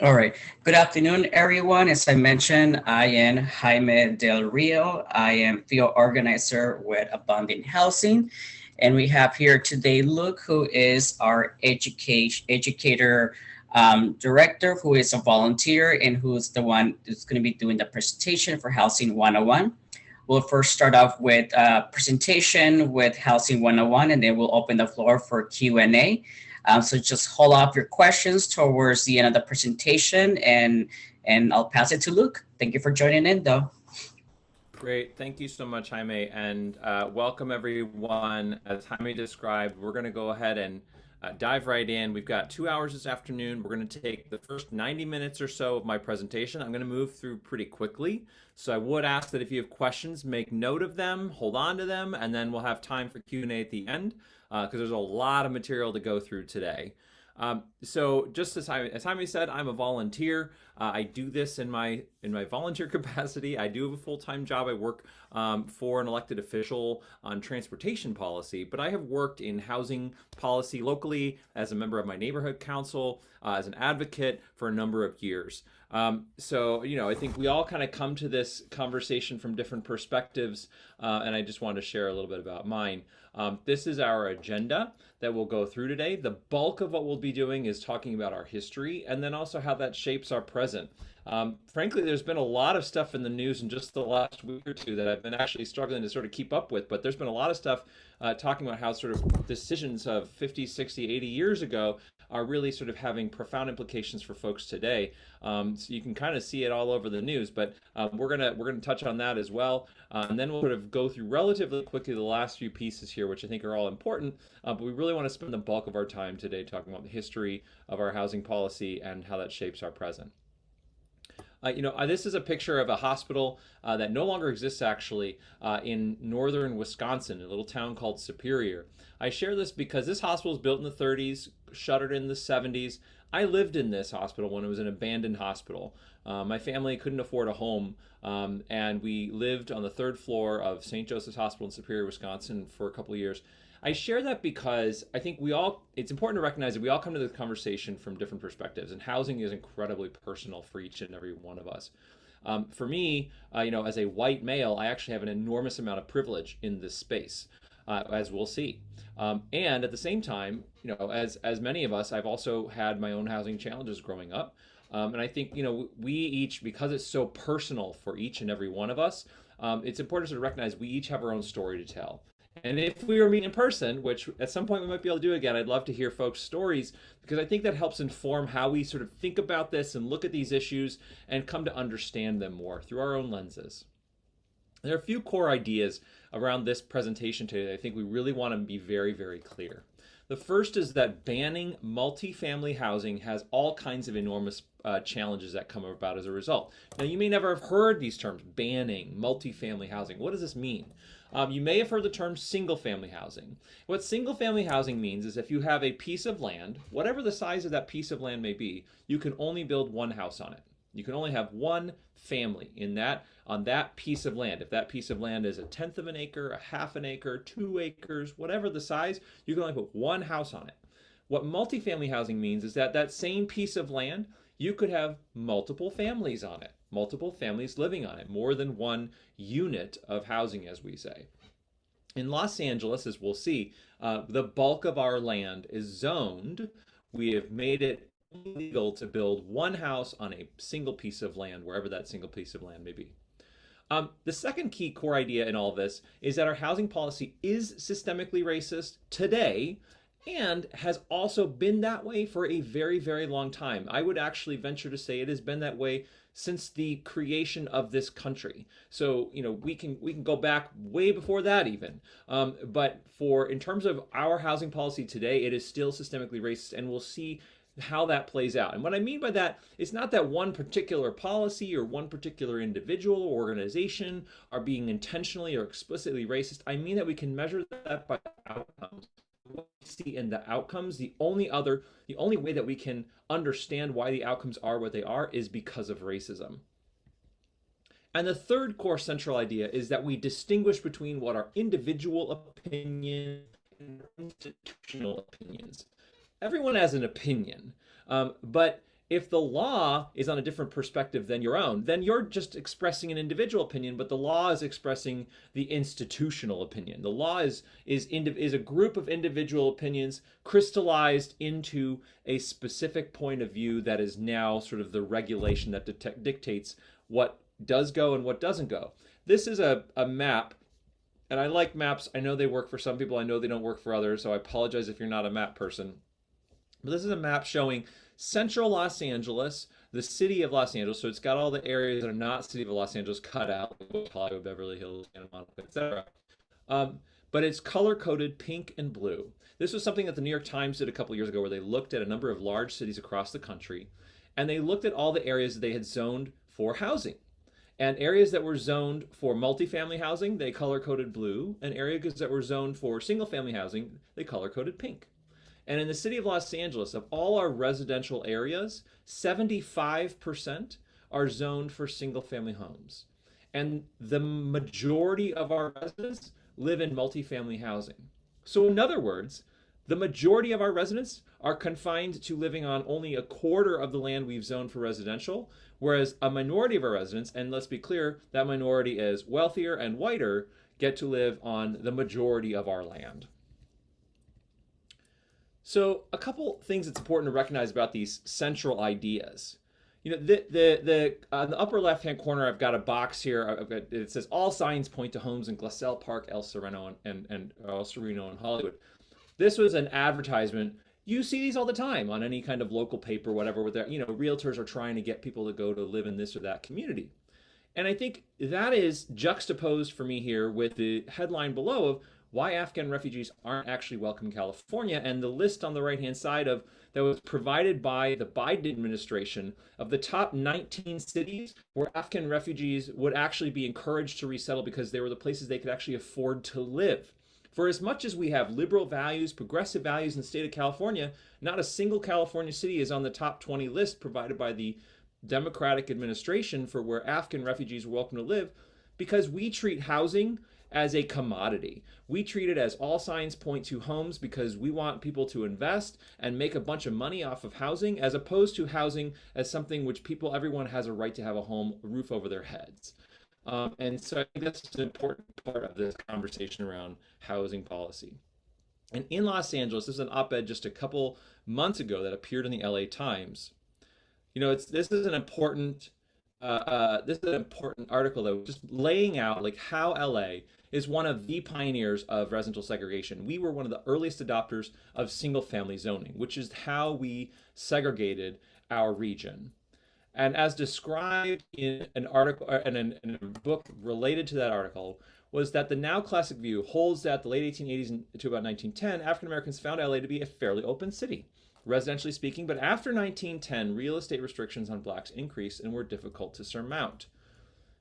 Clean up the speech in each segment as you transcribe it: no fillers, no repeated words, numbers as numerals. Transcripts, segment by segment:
All right. Good afternoon, everyone. As I mentioned, I am Jaime Del Rio. I am field organizer with Abundant Housing. And we have here today Luke, who is our educator director, who is a volunteer and who's the one who's going to be doing the presentation for Housing 101. We'll first start off with a presentation with Housing 101, and then we'll open the floor for Q&A. So just hold off your questions towards the end of the presentation, and I'll pass it to Luke. Thank you for joining in, though. Great. Thank you so much, Jaime. And welcome, everyone. As Jaime described, we're going to go ahead and dive right in. We've got 2 hours this afternoon. We're going to take the first 90 minutes or so of my presentation. I'm going to move through pretty quickly. So I would ask that if you have questions, make note of them, hold on to them, and then we'll have time for Q&A at the end because there's a lot of material to go through today. So just as Jaime said, I'm a volunteer. I do this in my volunteer capacity. I do have a full-time job. I work for an elected official on transportation policy, but I have worked in housing policy locally as a member of my neighborhood council, as an advocate for a number of years. So, I think we all kind of come to this conversation from different perspectives, and I just wanted to share a little bit about mine. This is our agenda that we'll go through today. The bulk of what we'll be doing is talking about our history and then also how that shapes our present. Frankly, there's been a lot of stuff in the news in just the last week or two that I've been actually struggling to sort of keep up with, but there's been a lot of stuff talking about how sort of decisions of 50, 60, 80 years ago are really sort of having profound implications for folks today. So you can kind of see it all over the news, but we're gonna touch on that as well, and then we'll sort of go through relatively quickly the last few pieces here, which I think are all important. But we really want to spend the bulk of our time today talking about the history of our housing policy and how that shapes our present. This is a picture of a hospital that no longer exists actually in northern Wisconsin, a little town called Superior. I share this because this hospital was built in the 30s, shuttered in the 70s. I lived in this hospital when it was an abandoned hospital. My family couldn't afford a home, and we lived on the third floor of St. Joseph's Hospital in Superior, Wisconsin for a couple of years. I share that because I think it's important to recognize that we all come to this conversation from different perspectives, and housing is incredibly personal for each and every one of us. For me, as a white male, I actually have an enormous amount of privilege in this space, as we'll see. And at the same time, as many of us, I've also had my own housing challenges growing up. And I think, we each, because it's so personal for each and every one of us, it's important to sort of recognize we each have our own story to tell. And if we were meeting in person, which at some point we might be able to do again, I'd love to hear folks' stories because I think that helps inform how we sort of think about this and look at these issues and come to understand them more through our own lenses. There are a few core ideas around this presentation today that I think we really want to be very, very clear. The first is that banning multifamily housing has all kinds of enormous challenges that come about as a result. Now, you may never have heard these terms, banning multifamily housing. What does this mean? You may have heard the term single family housing. What single family housing means is if you have a piece of land, whatever the size of that piece of land may be, you can only build one house on it. You can only have one family on that piece of land. If that piece of land is a tenth of an acre, a half an acre, 2 acres, whatever the size, you can only put one house on it. What multifamily housing means is that that same piece of land, you could have multiple families on it, multiple families living on it, more than one unit of housing, as we say. In Los Angeles, as we'll see, the bulk of our land is zoned. We have made it illegal to build one house on a single piece of land, wherever that single piece of land may be. The second key core idea in all this is that our housing policy is systemically racist today and has also been that way for a very, very long time. I would actually venture to say it has been that way since the creation of this country. So, we can go back way before that even. But in terms of our housing policy today, it is still systemically racist, and we'll see how that plays out. And what I mean by that is not that one particular policy or one particular individual or organization are being intentionally or explicitly racist. I mean that we can measure that by outcomes. What we see in the outcomes, the only way that we can understand why the outcomes are what they are is because of racism. And the third core central idea is that we distinguish between what are individual opinions and institutional opinions. Everyone has an opinion, but If the law is on a different perspective than your own, then you're just expressing an individual opinion, but the law is expressing the institutional opinion. The law is a group of individual opinions crystallized into a specific point of view that is now sort of the regulation that dictates what does go and what doesn't go. This is a map, and I like maps. I know they work for some people. I know they don't work for others, so I apologize if you're not a map person. But this is a map showing central Los Angeles, the city of Los Angeles. So it's got all the areas that are not city of Los Angeles cut out, like Hollywood, Beverly Hills, Santa Monica, etc. But it's color-coded pink and blue. This was something that the New York Times did a couple years ago, where they looked at a number of large cities across the country, and they looked at all the areas that they had zoned for housing. And areas that were zoned for multifamily housing, they color-coded blue, and areas that were zoned for single-family housing, they color-coded pink. And in the city of Los Angeles, of all our residential areas, 75% are zoned for single-family homes. And the majority of our residents live in multifamily housing. So in other words, the majority of our residents are confined to living on only a quarter of the land we've zoned for residential, whereas a minority of our residents, and let's be clear, that minority is wealthier and whiter, get to live on the majority of our land. So a couple things that's important to recognize about these central ideas. You know, on the upper left-hand corner, I've got a box here. It says all signs point to homes in Glassell Park, El Sereno, and El Sereno in Hollywood. This was an advertisement. You see these all the time on any kind of local paper, whatever. Where realtors are trying to get people to go to live in this or that community. And I think that is juxtaposed for me here with the headline below of why Afghan refugees aren't actually welcome in California, and the list on the right-hand side that was provided by the Biden administration of the top 19 cities where Afghan refugees would actually be encouraged to resettle because they were the places they could actually afford to live. For as much as we have liberal values, progressive values in the state of California, not a single California city is on the top 20 list provided by the Democratic administration for where Afghan refugees are welcome to live, because we treat housing as a commodity. We treat it as all signs point to homes because we want people to invest and make a bunch of money off of housing, as opposed to housing as something which everyone has a right to have a roof over their heads. And so I think that's an important part of this conversation around housing policy. And in Los Angeles, this is an op-ed just a couple months ago that appeared in the LA Times. You know, this is an important article that was just laying out like how LA is one of the pioneers of residential segregation. We were one of the earliest adopters of single-family zoning, which is how we segregated our region. And as described in an article in a book related to that article, was that the now classic view holds that the late 1880s to about 1910, African Americans found LA to be a fairly open city, residentially speaking, but after 1910, real estate restrictions on blacks increased and were difficult to surmount.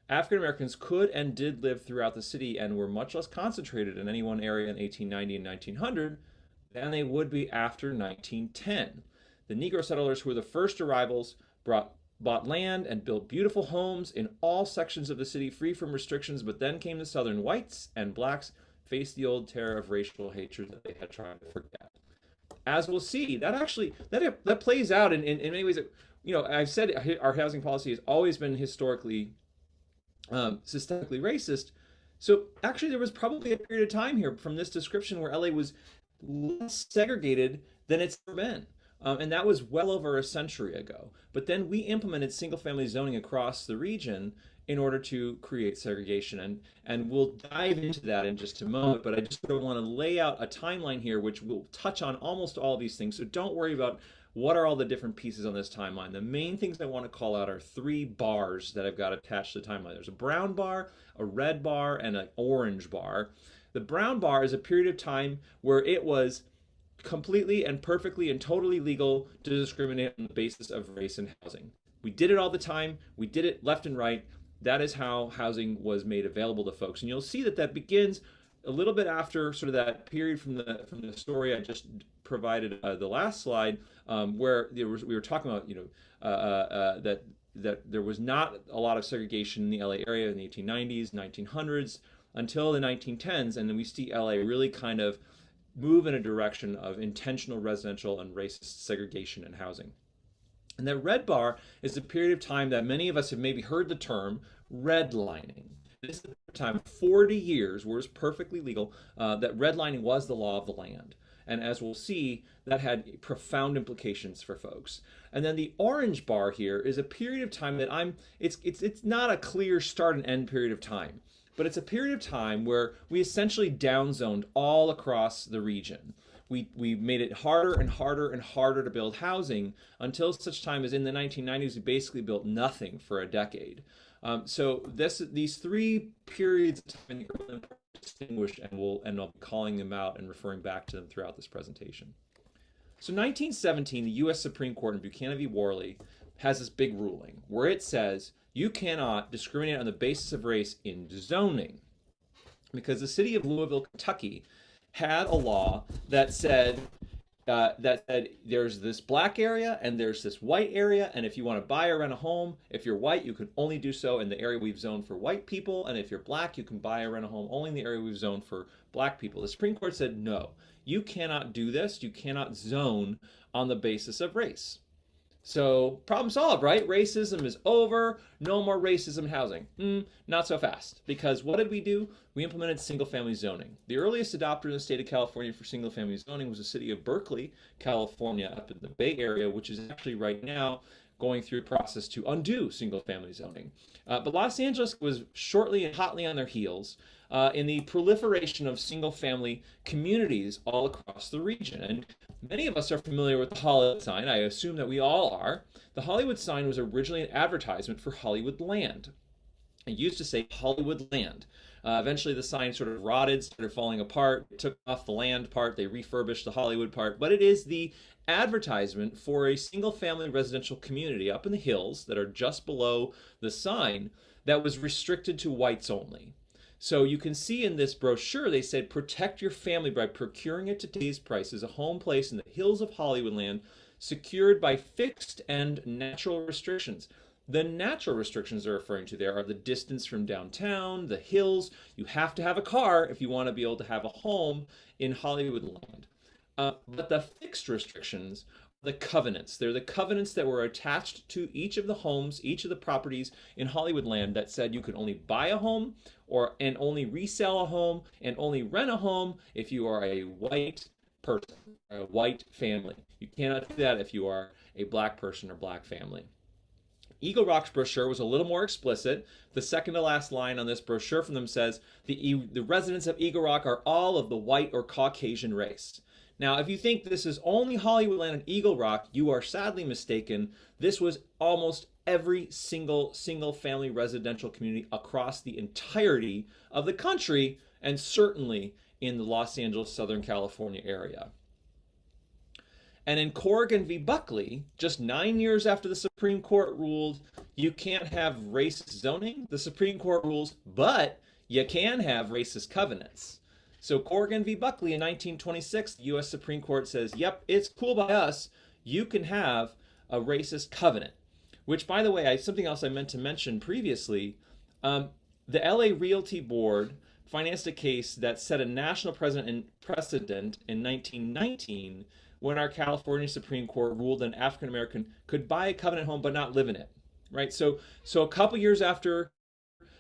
African Americans could and did live throughout the city and were much less concentrated in any one area in 1890 and 1900 than they would be after 1910. The Negro settlers who were the first arrivals bought land and built beautiful homes in all sections of the city free from restrictions, but then came the Southern whites, and blacks faced the old terror of racial hatred that they had tried to forget. As we'll see, that plays out in many ways. I've said our housing policy has always been historically systemically racist. So actually there was probably a period of time here from this description where LA was less segregated than it's ever been. And that was well over a century ago. But then we implemented single-family zoning across the region in order to create segregation. And we'll dive into that in just a moment, but I just want to lay out a timeline here which will touch on almost all of these things. So don't worry about what are all the different pieces on this timeline. The main things I want to call out are 3 bars that I've got attached to the timeline. There's a brown bar, a red bar, and an orange bar. The brown bar is a period of time where it was completely and perfectly and totally legal to discriminate on the basis of race in housing. We did it all the time. We did it left and right. That is how housing was made available to folks. And you'll see that begins a little bit after sort of that period from the story I just provided the last slide, where we were talking about that there was not a lot of segregation in the LA area in the 1890s, 1900s until the 1910s, and then we see LA really kind of move in a direction of intentional residential and racist segregation in housing. And that red bar is a period of time that many of us have maybe heard the term redlining. This is a time, 40 years, where it's perfectly legal, that redlining was the law of the land. And as we'll see, that had profound implications for folks. And then the orange bar here is a period of time that it's not a clear start and end period of time, but it's a period of time where we essentially downzoned all across the region. We made it harder and harder and harder to build housing until such time as in the 1990s we basically built nothing for a decade. So these three periods of time are really distinguished, and I'll be calling them out and referring back to them throughout this presentation. So 1917, the U.S. Supreme Court in Buchanan v. Worley has this big ruling where it says you cannot discriminate on the basis of race in zoning, because the city of Louisville, Kentucky, had a law that said there's this black area and there's this white area, and if you want to buy or rent a home, if you're white, you can only do so in the area we've zoned for white people, and if you're black, you can buy or rent a home only in the area we've zoned for black people. The Supreme Court said, no, you cannot do this. You cannot zone on the basis of race. So problem solved, right? Racism is over. No more racism in housing. Not so fast. Because what did we do? We implemented single-family zoning. The earliest adopter in the state of California for single-family zoning was the city of Berkeley, California, up in the Bay Area, which is actually right now going through a process to undo single-family zoning. But Los Angeles was shortly and hotly on their heels in the proliferation of single-family communities all across the region. And many of us are familiar with the Hollywood sign. I assume that we all are. The Hollywood sign was originally an advertisement for Hollywood land. It used to say Hollywood land. Eventually the sign sort of rotted, started falling apart. They took off the land part, they refurbished the Hollywood part, but it is the advertisement for a single-family residential community up in the hills that are just below the sign that was restricted to whites only. So you can see in this brochure, they said, protect your family by procuring at today's prices a home place in the hills of Hollywoodland, secured by fixed and natural restrictions. The natural restrictions they're referring to there are the distance from downtown, the hills. You have to have a car if you want to be able to have a home in Hollywoodland. But the fixed restrictions, the covenants. They're the covenants that were attached to each of the homes, each of the properties in Hollywoodland that said you could only buy a home and only resell a home and only rent a home if you are a white person, or a white family. You cannot do that if you are a black person or black family. Eagle Rock's brochure was a little more explicit. The second to last line on this brochure from them says, the residents of Eagle Rock are all of the white or Caucasian race. Now, if you think this is only Hollywoodland and Eagle Rock, you are sadly mistaken. This was almost every single-family residential community across the entirety of the country, and certainly in the Los Angeles, Southern California area. And in Korg v. Buckley, just 9 years after the Supreme Court ruled you can't have racist zoning, the Supreme Court rules, but you can have racist covenants. So Korg v. Buckley in 1926, the U.S. Supreme Court says, yep, it's cool by us. You can have a racist covenant. Which, by the way, something else I meant to mention previously, the LA Realty Board financed a case that set a national precedent in 1919 when our California Supreme Court ruled an African American could buy a covenant home but not live in it, right? So a couple years after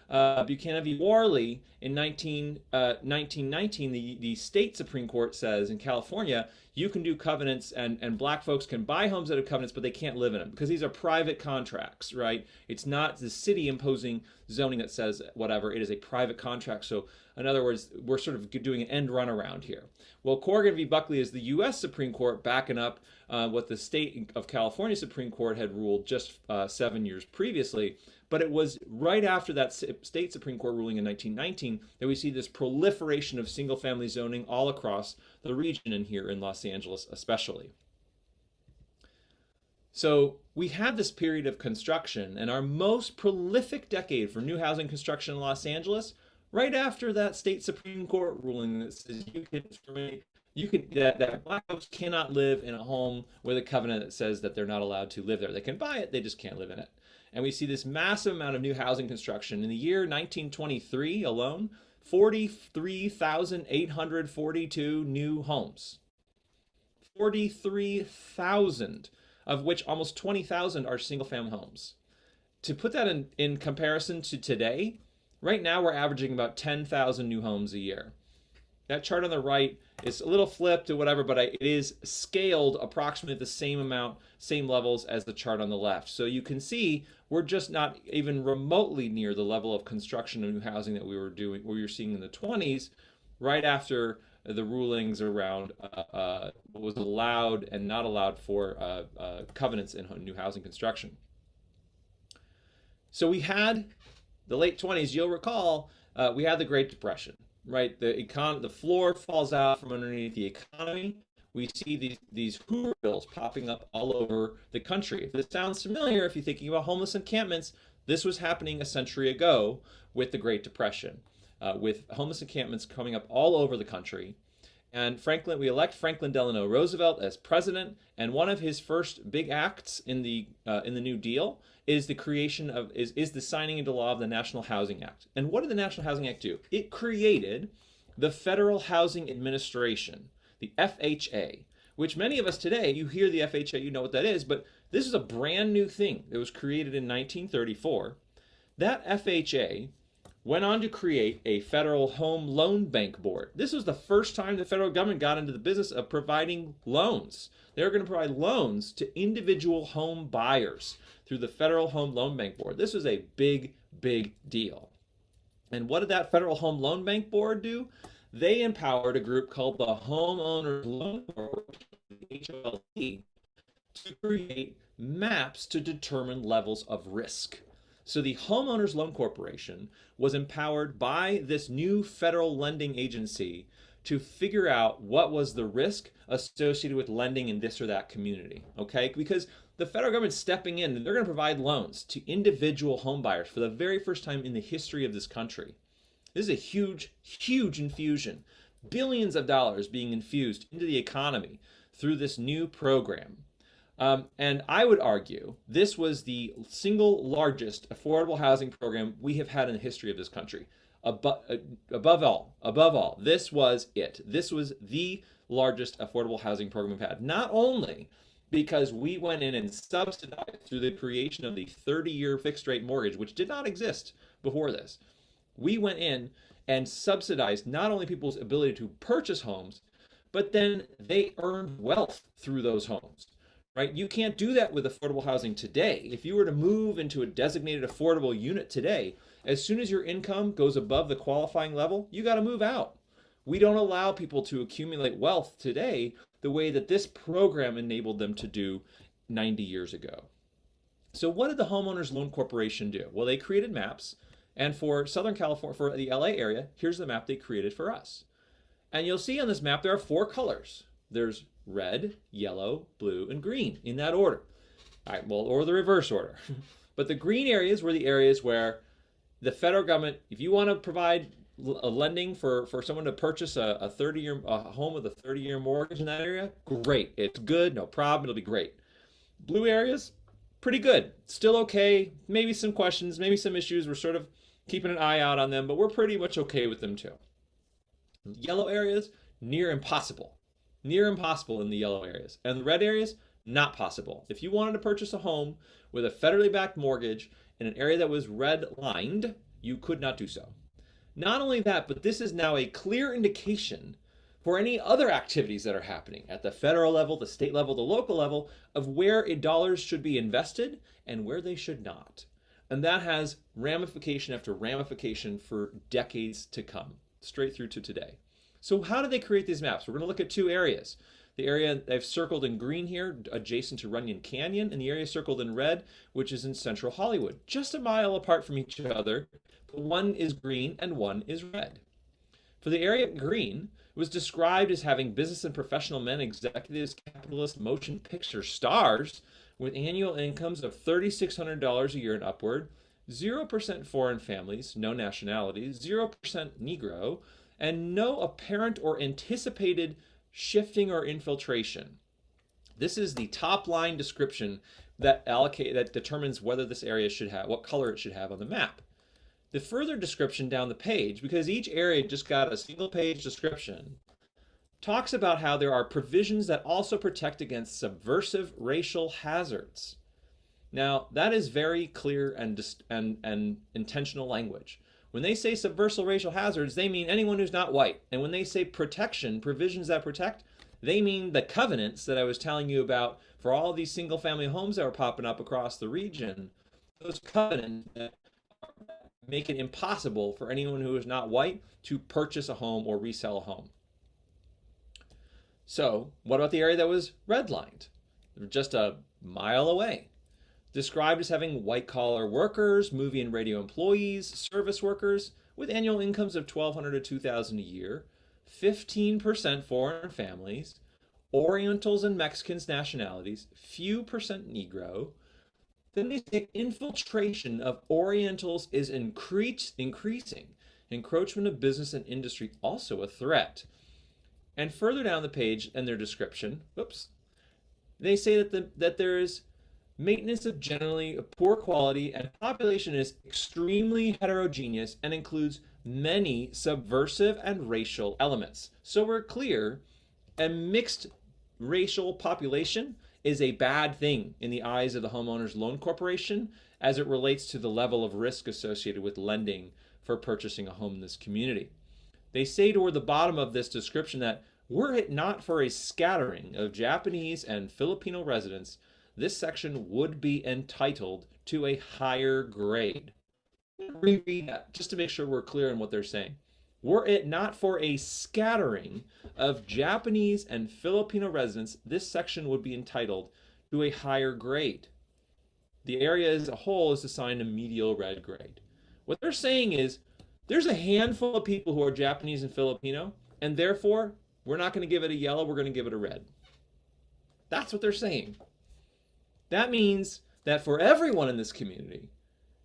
Buchanan v. Worley in 1919, the state Supreme Court says in California, you can do covenants and black folks can buy homes that have covenants, but they can't live in them because these are private contracts, right? It's not the city imposing zoning that says whatever. It is a private contract. So in other words, we're sort of doing an end run around here. Well, Korg v. Buckley is the U.S. Supreme Court backing up what the state of California Supreme Court had ruled just 7 years previously. But it was right after that state Supreme Court ruling in 1919 that we see this proliferation of single-family zoning all across the region and here in Los Angeles especially. So we had this period of construction, and our most prolific decade for new housing construction in Los Angeles, right after that state Supreme Court ruling that says that black folks cannot live in a home with a covenant that says that they're not allowed to live there. They can buy it, they just can't live in it. And we see this massive amount of new housing construction. In the year 1923 alone, 43,842 new homes. 43,000. of which almost 20,000 are single family homes. To put that in comparison to today, right now we're averaging about 10,000 new homes a year. That chart on the right is a little flipped or whatever, but it is scaled approximately the same amount, same levels as the chart on the left. So you can see we're just not even remotely near the level of construction of new housing that we were seeing in the 20s, right after the rulings around what was allowed and not allowed for covenants in new housing construction. So we had the late 20s, you'll recall, we had the Great Depression. Right, the floor falls out from underneath the economy. We see these Hoover bills popping up all over the country. If this sounds familiar, if you're thinking about homeless encampments, this was happening a century ago with the Great Depression, with homeless encampments coming up all over the country. And we elect Franklin Delano Roosevelt as president, and one of his first big acts in the New Deal is the creation of is the signing into law of the National Housing Act. And what did the National Housing Act do? It created the Federal Housing Administration, the FHA, which many of us today, you hear the FHA, you know what that is, but this is a brand new thing that was created in 1934. That FHA went on to create a Federal Home Loan Bank Board. This was the first time the federal government got into the business of providing loans. They were going to provide loans to individual home buyers through the Federal Home Loan Bank Board. This was a big, big deal. And what did that Federal Home Loan Bank Board do? They empowered a group called the Homeowners Loan Corporation, HOLC, to create maps to determine levels of risk. So the Homeowners Loan Corporation was empowered by this new federal lending agency to figure out what was the risk associated with lending in this or that community, okay? Because the federal government's stepping in and they're going to provide loans to individual home buyers for the very first time in the history of this country. This is a huge, huge infusion. Billions of dollars being infused into the economy through this new program. And I would argue this was the single largest affordable housing program we have had in the history of this country. Above all, this was it. This was the largest affordable housing program we've had. Not only because we went in and subsidized through the creation of the 30-year fixed rate mortgage, which did not exist before this. We went in and subsidized not only people's ability to purchase homes, but then they earned wealth through those homes. Right? You can't do that with affordable housing today. If you were to move into a designated affordable unit today, as soon as your income goes above the qualifying level, you got to move out. We don't allow people to accumulate wealth today the way that this program enabled them to do 90 years ago. So what did the Homeowners Loan Corporation do? Well, they created maps, and for Southern California, for the LA area, here's the map they created for us. And you'll see on this map there are 4 colors. There's red, yellow, blue, and green in that order. All right, well, or the reverse order. But the green areas were the areas where the federal government, if you want to provide a lending for someone to purchase a 30-year home with a 30-year mortgage in that area, great. It's good, no problem, it'll be great. Blue areas, pretty good. Still okay, maybe some questions, maybe some issues. We're sort of keeping an eye out on them, but we're pretty much okay with them too. Yellow areas, near impossible. Near impossible in the yellow areas. And the red areas, not possible. If you wanted to purchase a home with a federally backed mortgage in an area that was red lined, you could not do so. Not only that, but this is now a clear indication for any other activities that are happening at the federal level, the state level, the local level, of where dollars should be invested and where they should not. And that has ramification after ramification for decades to come, straight through to today. So how did they create these maps? We're going to look at 2 areas. The area I've circled in green here, adjacent to Runyon Canyon, and the area circled in red, which is in Central Hollywood, just a mile apart from each other. But one is green and one is red. For the area green, it was described as having business and professional men, executives, capitalists, motion picture stars with annual incomes of $3,600 a year and upward, 0% foreign families, no nationalities, 0% Negro, and no apparent or anticipated shifting or infiltration. This is the top line description that determines whether this area should have, what color it should have on the map. The further description down the page, because each area just got a single page description, talks about how there are provisions that also protect against subversive racial hazards. Now, that is very clear and intentional language. When they say subversal racial hazards, they mean anyone who's not white. And when they say protection, provisions that protect, they mean the covenants that I was telling you about for all these single family homes that were popping up across the region. Those covenants that make it impossible for anyone who is not white to purchase a home or resell a home. So, what about the area that was redlined? Just a mile away. Described as having white collar workers, movie and radio employees, service workers with annual incomes of $1,200 to $2,000 a year, 15% foreign families, Orientals and Mexicans nationalities, few percent Negro. Then they say infiltration of Orientals is increasing. Encroachment of business and industry also a threat. And further down the page in their description, they say that there is maintenance of generally poor quality and population is extremely heterogeneous and includes many subversive and racial elements. So we're clear, a mixed racial population is a bad thing in the eyes of the Homeowners Loan Corporation as it relates to the level of risk associated with lending for purchasing a home in this community. They say toward the bottom of this description that were it not for a scattering of Japanese and Filipino residents, this section would be entitled to a higher grade. Reread that just to make sure we're clear on what they're saying. Were it not for a scattering of Japanese and Filipino residents, this section would be entitled to a higher grade. The area as a whole is assigned a medial red grade. What they're saying is there's a handful of people who are Japanese and Filipino, and therefore we're not going to give it a yellow, we're going to give it a red. That's what they're saying. That means that for everyone in this community,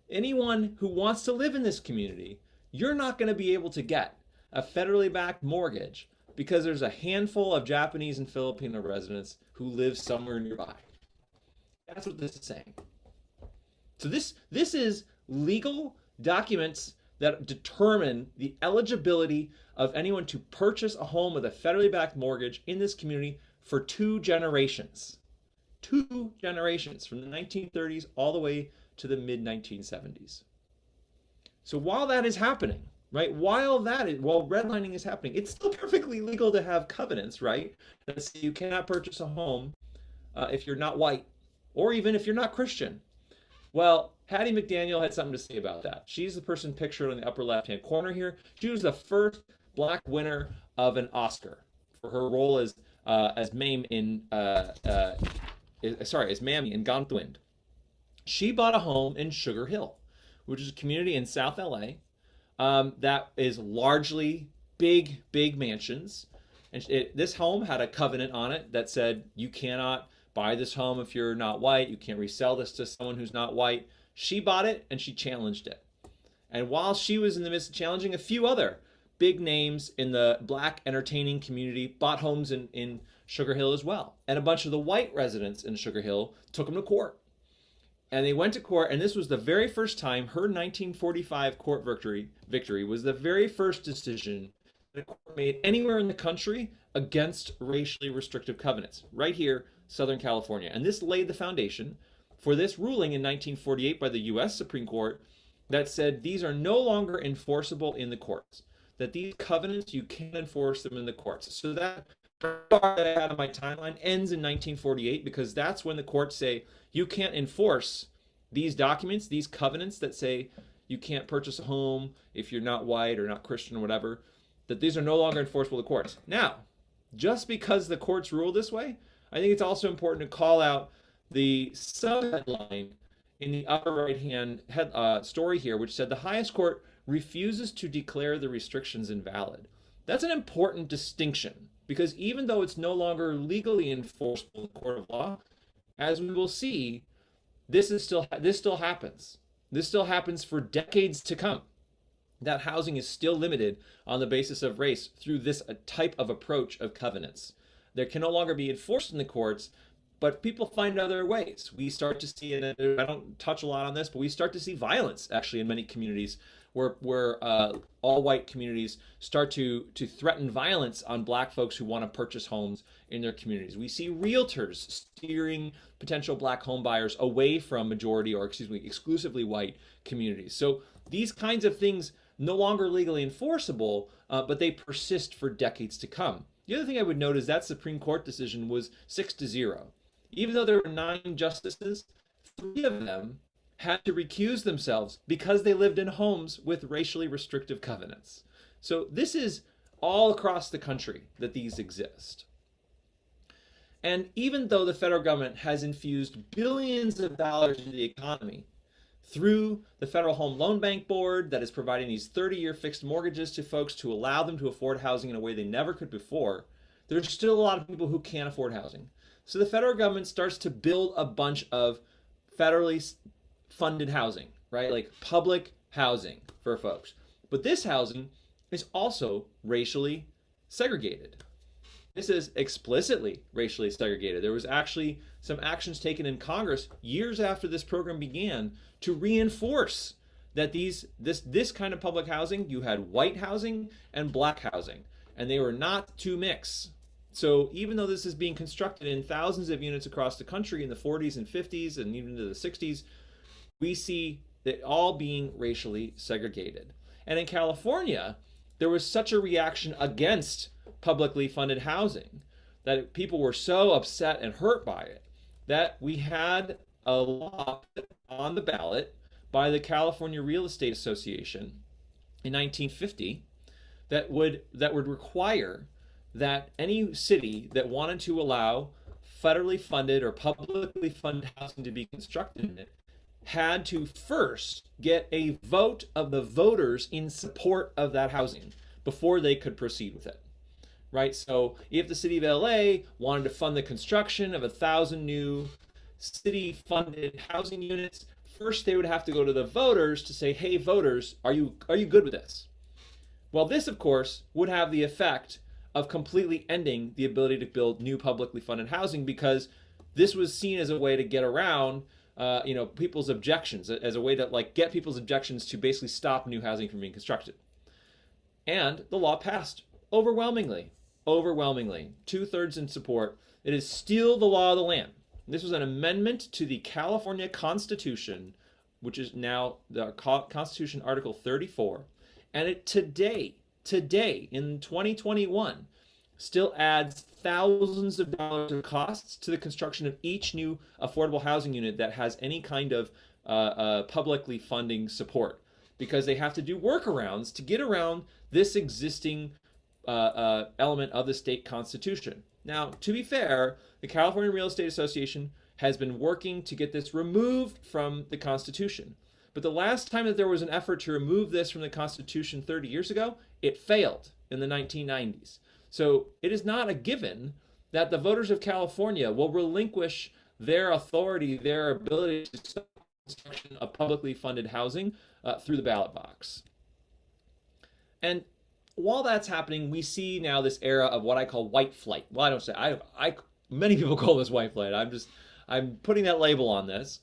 anyone who wants to live in this community, you're not going to be able to get a federally backed mortgage because there's a handful of Japanese and Filipino residents who live somewhere nearby. That's what this is saying. So this is legal documents that determine the eligibility of anyone to purchase a home with a federally backed mortgage in this community for 2 generations. 2 generations from the 1930s all the way to the mid 1970s. So while that is happening, right? While redlining is happening, it's still perfectly legal to have covenants, right? That say you cannot purchase a home if you're not white, or even if you're not Christian. Well, Hattie McDaniel had something to say about that. She's the person pictured on the upper left-hand corner here. She was the first black winner of an Oscar for her role as Mamie in as Mammy in Gone with the Wind. She bought a home in Sugar Hill, which is a community in South LA that is largely big mansions. And this home had a covenant on it that said you cannot buy this home if you're not white. You can't resell this to someone who's not white. She bought it and she challenged it. And while she was in the midst of challenging, a few other big names in the black entertaining community bought homes in Sugar Hill as well. And a bunch of the white residents in Sugar Hill took them to court. And they went to court, and this was the very first time her 1945 court victory was the very first decision that a court made anywhere in the country against racially restrictive covenants, right here, Southern California. And this laid the foundation for this ruling in 1948 by the U.S. Supreme Court that said these are no longer enforceable in the courts, that these covenants, you can't enforce them in the courts. So that part that I had on my timeline ends in 1948 because that's when the courts say you can't enforce these documents, these covenants that say you can't purchase a home if you're not white or not Christian or whatever, that these are no longer enforceable in the courts. Now, just because the courts rule this way, I think it's also important to call out the sub-headline in the upper right-hand story here, which said the highest court refuses to declare the restrictions invalid. That's an important distinction because even though it's no longer legally enforceable in the court of law, as we will see, this still happens. This still happens for decades to come. That housing is still limited on the basis of race through this type of approach of covenants. There can no longer be enforced in the courts, but people find other ways. We start to see, and I don't touch a lot on this, but we start to see violence actually in many communities where all white communities start to threaten violence on black folks who want to purchase homes in their communities. We see realtors steering potential black home buyers away from majority, or excuse me, exclusively white communities. So these kinds of things no longer legally enforceable, but they persist for decades to come. The other thing I would note is that Supreme Court decision was 6-0. Even though there were 9 justices, 3 of them had to recuse themselves because they lived in homes with racially restrictive covenants. So this is all across the country that these exist. And even though the federal government has infused billions of dollars into the economy through the Federal Home Loan Bank Board that is providing these 30-year fixed mortgages to folks to allow them to afford housing in a way they never could before, there's still a lot of people who can't afford housing. So the federal government starts to build a bunch of federally funded housing, right? Like public housing for folks. But this housing is also racially segregated. This is explicitly racially segregated. There was actually some actions taken in Congress years after this program began to reinforce that this kind of public housing, you had white housing and black housing, and they were not to mix. So even though this is being constructed in thousands of units across the country in the 40s and 50s and even into the 60s, we see that all being racially segregated. And in California, there was such a reaction against publicly funded housing that people were so upset and hurt by it that we had a law on the ballot by the California Real Estate Association in 1950 that would require that any city that wanted to allow federally funded or publicly funded housing to be constructed in it had to first get a vote of the voters in support of that housing before they could proceed with it. Right? So if the city of LA wanted to fund the construction of 1,000 new city-funded housing units, first they would have to go to the voters to say, hey, voters, are you good with this? Well, this, of course, would have the effect of completely ending the ability to build new publicly funded housing, because this was seen as a way to get around people's objections, as a way to get people's objections to basically stop new housing from being constructed. And the law passed overwhelmingly, 2/3 in support. It is still the law of the land. This was an amendment to the California Constitution, which is now the Constitution Article 34, and it today in 2021 still adds thousands of dollars of costs to the construction of each new affordable housing unit that has any kind of publicly funding support, because they have to do workarounds to get around this existing element of the state constitution. Now, to be fair, the California Real Estate Association has been working to get this removed from the Constitution. But the last time that there was an effort to remove this from the Constitution 30 years ago, it failed in the 1990s. So it is not a given that the voters of California will relinquish their authority, their ability to stop construction of publicly funded housing through the ballot box. And while that's happening, we see now this era of what I call white flight. Well, I don't say, many people call this white flight. I'm putting that label on this.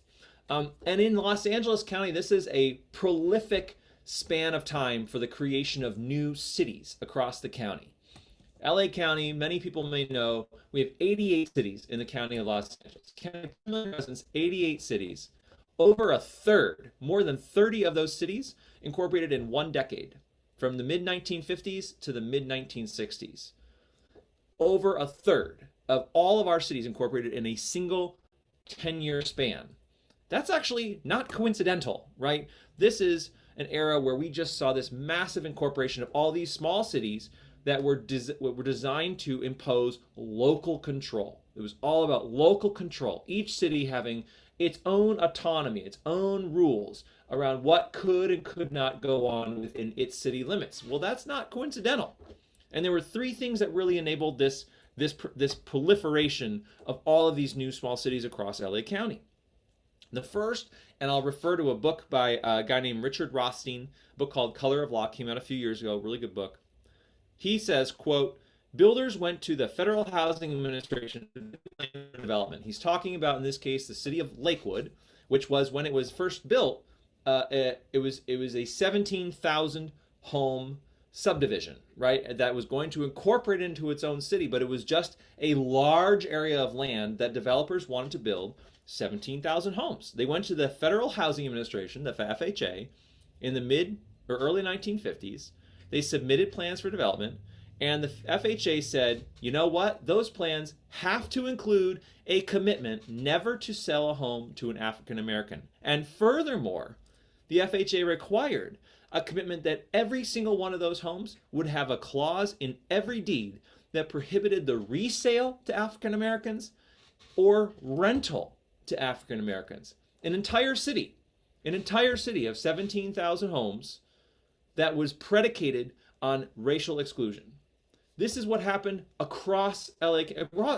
And in Los Angeles County, this is a prolific span of time for the creation of new cities across the county. LA County, many people may know, we have 88 cities in the county of Los Angeles. County 2 million residents, 88 cities. Over a third, more than 30 of those cities incorporated in one decade, from the mid-1950s to the mid-1960s. Over a third of all of our cities incorporated in a single 10-year span. That's actually not coincidental, right? This is an era where we just saw this massive incorporation of all these small cities that were designed to impose local control. It was all about local control. Each city having its own autonomy, its own rules around what could and could not go on within its city limits. Well, that's not coincidental. And there were 3 things that really enabled this proliferation of all of these new small cities across LA County. The first, and I'll refer to a book by a guy named Richard Rothstein, a book called Color of Law, came out a few years ago, really good book. He says, quote, builders went to the Federal Housing Administration for development. He's talking about, in this case, the city of Lakewood, which was, when it was first built, it was a 17,000 home subdivision, right? That was going to incorporate into its own city, but it was just a large area of land that developers wanted to build 17,000 homes. They went to the Federal Housing Administration, the FHA, in the mid or early 1950s. They submitted plans for development, and the FHA said, you know what? Those plans have to include a commitment never to sell a home to an African American. And furthermore, the FHA required a commitment that every single one of those homes would have a clause in every deed that prohibited the resale to African Americans or rental to African Americans. An entire city of 17,000 homes that was predicated on racial exclusion. This is what happened across LA,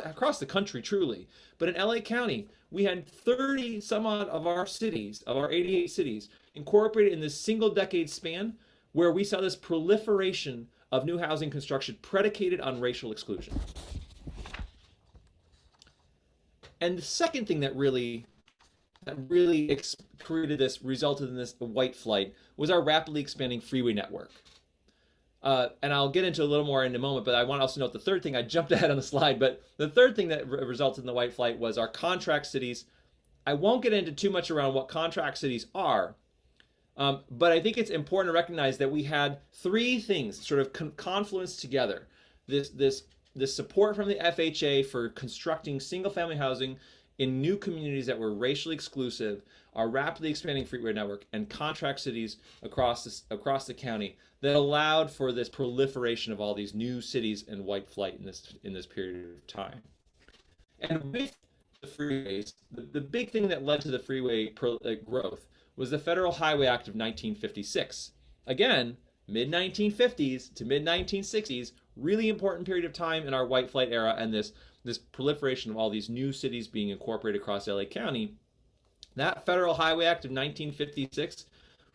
across the country, truly. But in LA County, we had 30 some odd of our cities, of our 88 cities, incorporated in this single decade span, where we saw this proliferation of new housing construction predicated on racial exclusion. And the second thing that really created this, resulted in this white flight, was our rapidly expanding freeway network. And I'll get into a little more in a moment, but I want to also note the third thing. I jumped ahead on the slide, but the third thing that resulted in the white flight was our contract cities. I won't get into too much around what contract cities are, but I think it's important to recognize that we had three things sort of confluence together. This support from the FHA for constructing single-family housing in new communities that were racially exclusive, our rapidly expanding freeway network, and contract cities across the county that allowed for this proliferation of all these new cities and white flight in this period of time. And with the freeways, the big thing that led to the freeway growth was the Federal Highway Act of 1956. Again, mid-1950s to mid-1960s, really important period of time in our white flight era, and this proliferation of all these new cities being incorporated across LA County. That Federal Highway Act of 1956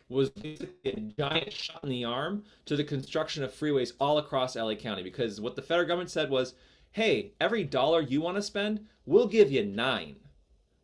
was basically a giant shot in the arm to the construction of freeways all across LA County, because what the federal government said was, hey, every dollar you want to spend, we'll give you $9.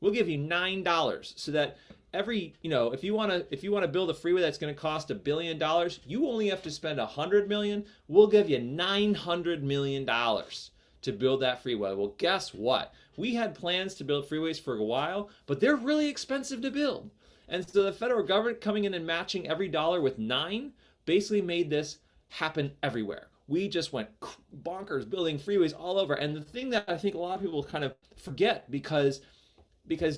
We'll give you $9, so that every, if you want to build a freeway that's going to cost $1 billion, you only have to spend $100 million. We'll give you $900 million to build that freeway. Well, guess what? We had plans to build freeways for a while, but they're really expensive to build. And so the federal government coming in and matching every dollar with $9 basically made this happen everywhere. We just went bonkers building freeways all over. And the thing that I think a lot of people kind of forget, because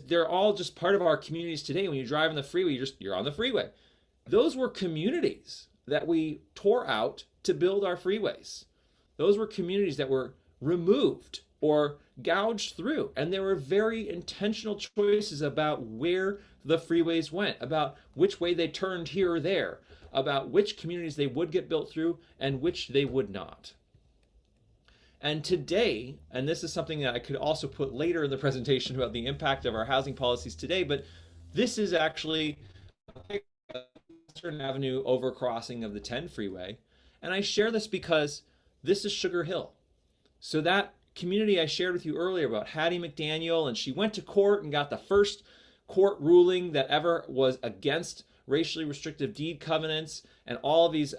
they're all just part of our communities today. When you drive on the freeway, you're on the freeway. Those were communities that we tore out to build our freeways. Those were communities that were removed or gouged through. And there were very intentional choices about where the freeways went, about which way they turned here or there, about which communities they would get built through and which they would not. And today, and this is something that I could also put later in the presentation about the impact of our housing policies today, but this is actually a Western Avenue overcrossing of the 10 freeway. And I share this because this is Sugar Hill. So that community I shared with you earlier about Hattie McDaniel, and she went to court and got the first court ruling that ever was against racially restrictive deed covenants, and all of these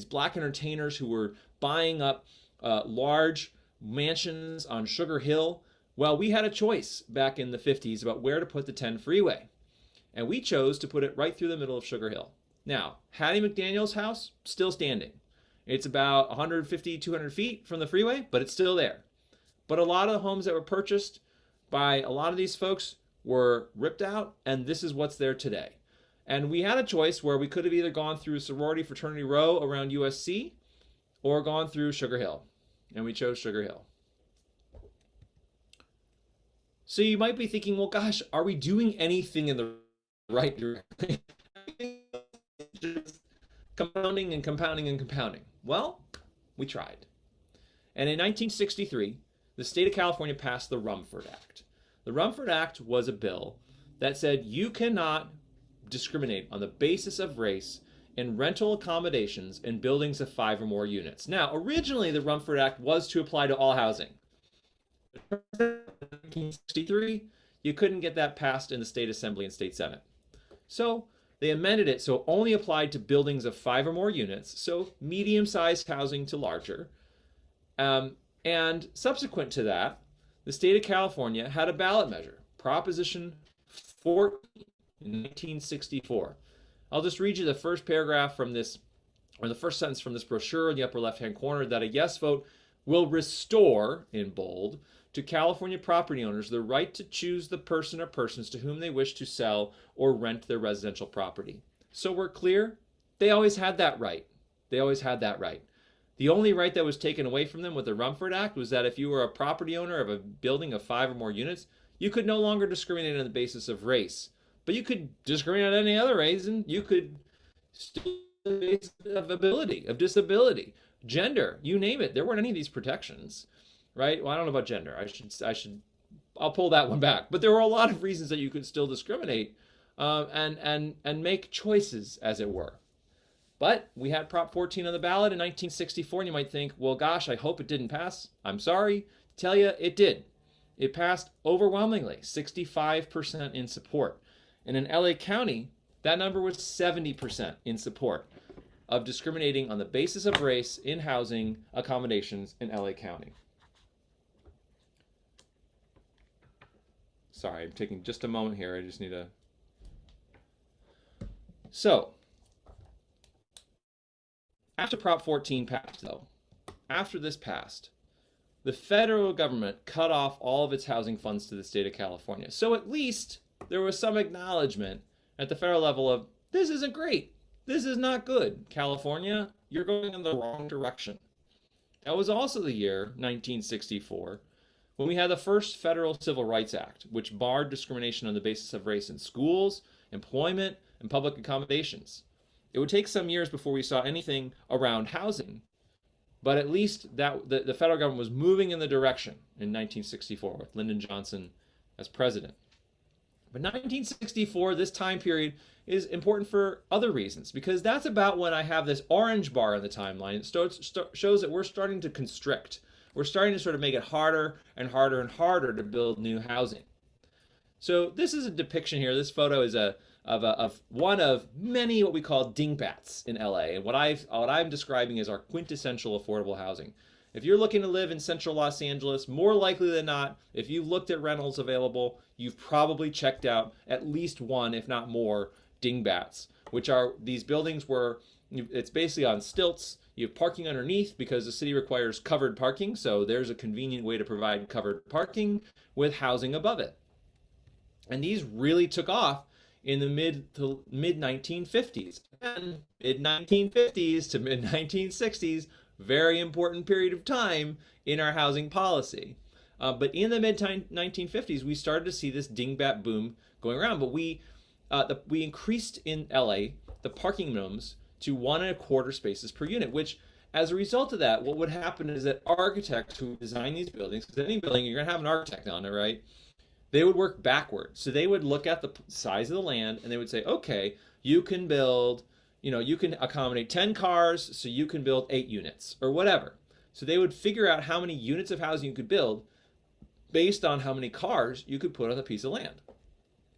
black entertainers who were buying up large mansions on Sugar Hill. Well, we had a choice back in the 50s about where to put the 10 freeway, and we chose to put it right through the middle of Sugar Hill. Now, Hattie McDaniel's house, still standing. It's about 150, 200 feet from the freeway, but it's still there. But a lot of the homes that were purchased by a lot of these folks were ripped out, and this is what's there today. And we had a choice where we could have either gone through sorority fraternity row around USC or gone through Sugar Hill, and we chose Sugar Hill. So you might be thinking, well, gosh, are we doing anything in the right direction? Compounding and compounding and compounding. Well, we tried. And in 1963, the state of California passed the Rumford Act. The Rumford Act was a bill that said you cannot discriminate on the basis of race in rental accommodations in buildings of 5 or more units. Now, originally the Rumford Act was to apply to all housing. In 1963, you couldn't get that passed in the state assembly and state senate. So they amended it so it only applied to buildings of 5 or more units, so medium-sized housing to larger. And subsequent to that, the state of California had a ballot measure, Proposition 14 in 1964. I'll just read you the first paragraph from this, or the first sentence from this brochure in the upper left-hand corner, that a yes vote will restore, in bold, to California property owners the right to choose the person or persons to whom they wish to sell or rent their residential property. So we're clear? They always had that right. They always had that right. The only right that was taken away from them with the Rumford Act was that if you were a property owner of a building of 5 or more units, you could no longer discriminate on the basis of race. But you could discriminate on any other reason. You could still on the basis of ability, of disability, gender, you name it. There weren't any of these protections, right? Well, I don't know about gender. I'll pull that one back. But there were a lot of reasons that you could still discriminate and make choices, as it were. But we had Prop 14 on the ballot in 1964, and you might think, well, gosh, I hope it didn't pass. I'm sorry to tell you, it did. It passed overwhelmingly, 65% in support. And in LA County, that number was 70% in support of discriminating on the basis of race in housing accommodations in LA County. Sorry, I'm taking just a moment here. I just need to... So, after Prop 14 passed, though, after this passed, the federal government cut off all of its housing funds to the state of California. So at least there was some acknowledgement at the federal level of, this isn't great. This is not good. California, you're going in the wrong direction. That was also the year, 1964, when we had the first federal Civil Rights Act, which barred discrimination on the basis of race in schools, employment, and public accommodations. It would take some years before we saw anything around housing, but at least that the federal government was moving in the direction in 1964 with Lyndon Johnson as president. But 1964, this time period, is important for other reasons, because that's about when I have this orange bar on the timeline. It shows that we're starting to constrict. We're starting to sort of make it harder and harder and harder to build new housing. So this is a depiction here. This photo is of one of many what we call dingbats in LA, and what I'm describing is our quintessential affordable housing. If you're looking to live in central Los Angeles, more likely than not, if you've looked at rentals available, you've probably checked out at least one, if not more, dingbats, which are these buildings where it's basically on stilts. You have parking underneath because the city requires covered parking, so there's a convenient way to provide covered parking with housing above it. And these really took off in the mid 1950s. And mid 1950s to mid 1960s, very important period of time in our housing policy. But in the mid 1950s, we started to see this dingbat boom going around. But we increased in LA the parking minimums to 1.25 spaces per unit, which as a result of that, what would happen is that architects who design these buildings, because any building, you're going to have an architect on it, right? They would work backwards. So they would look at the size of the land and they would say, okay, you can build, you can accommodate 10 cars, so you can build 8 units or whatever. So they would figure out how many units of housing you could build based on how many cars you could put on a piece of land,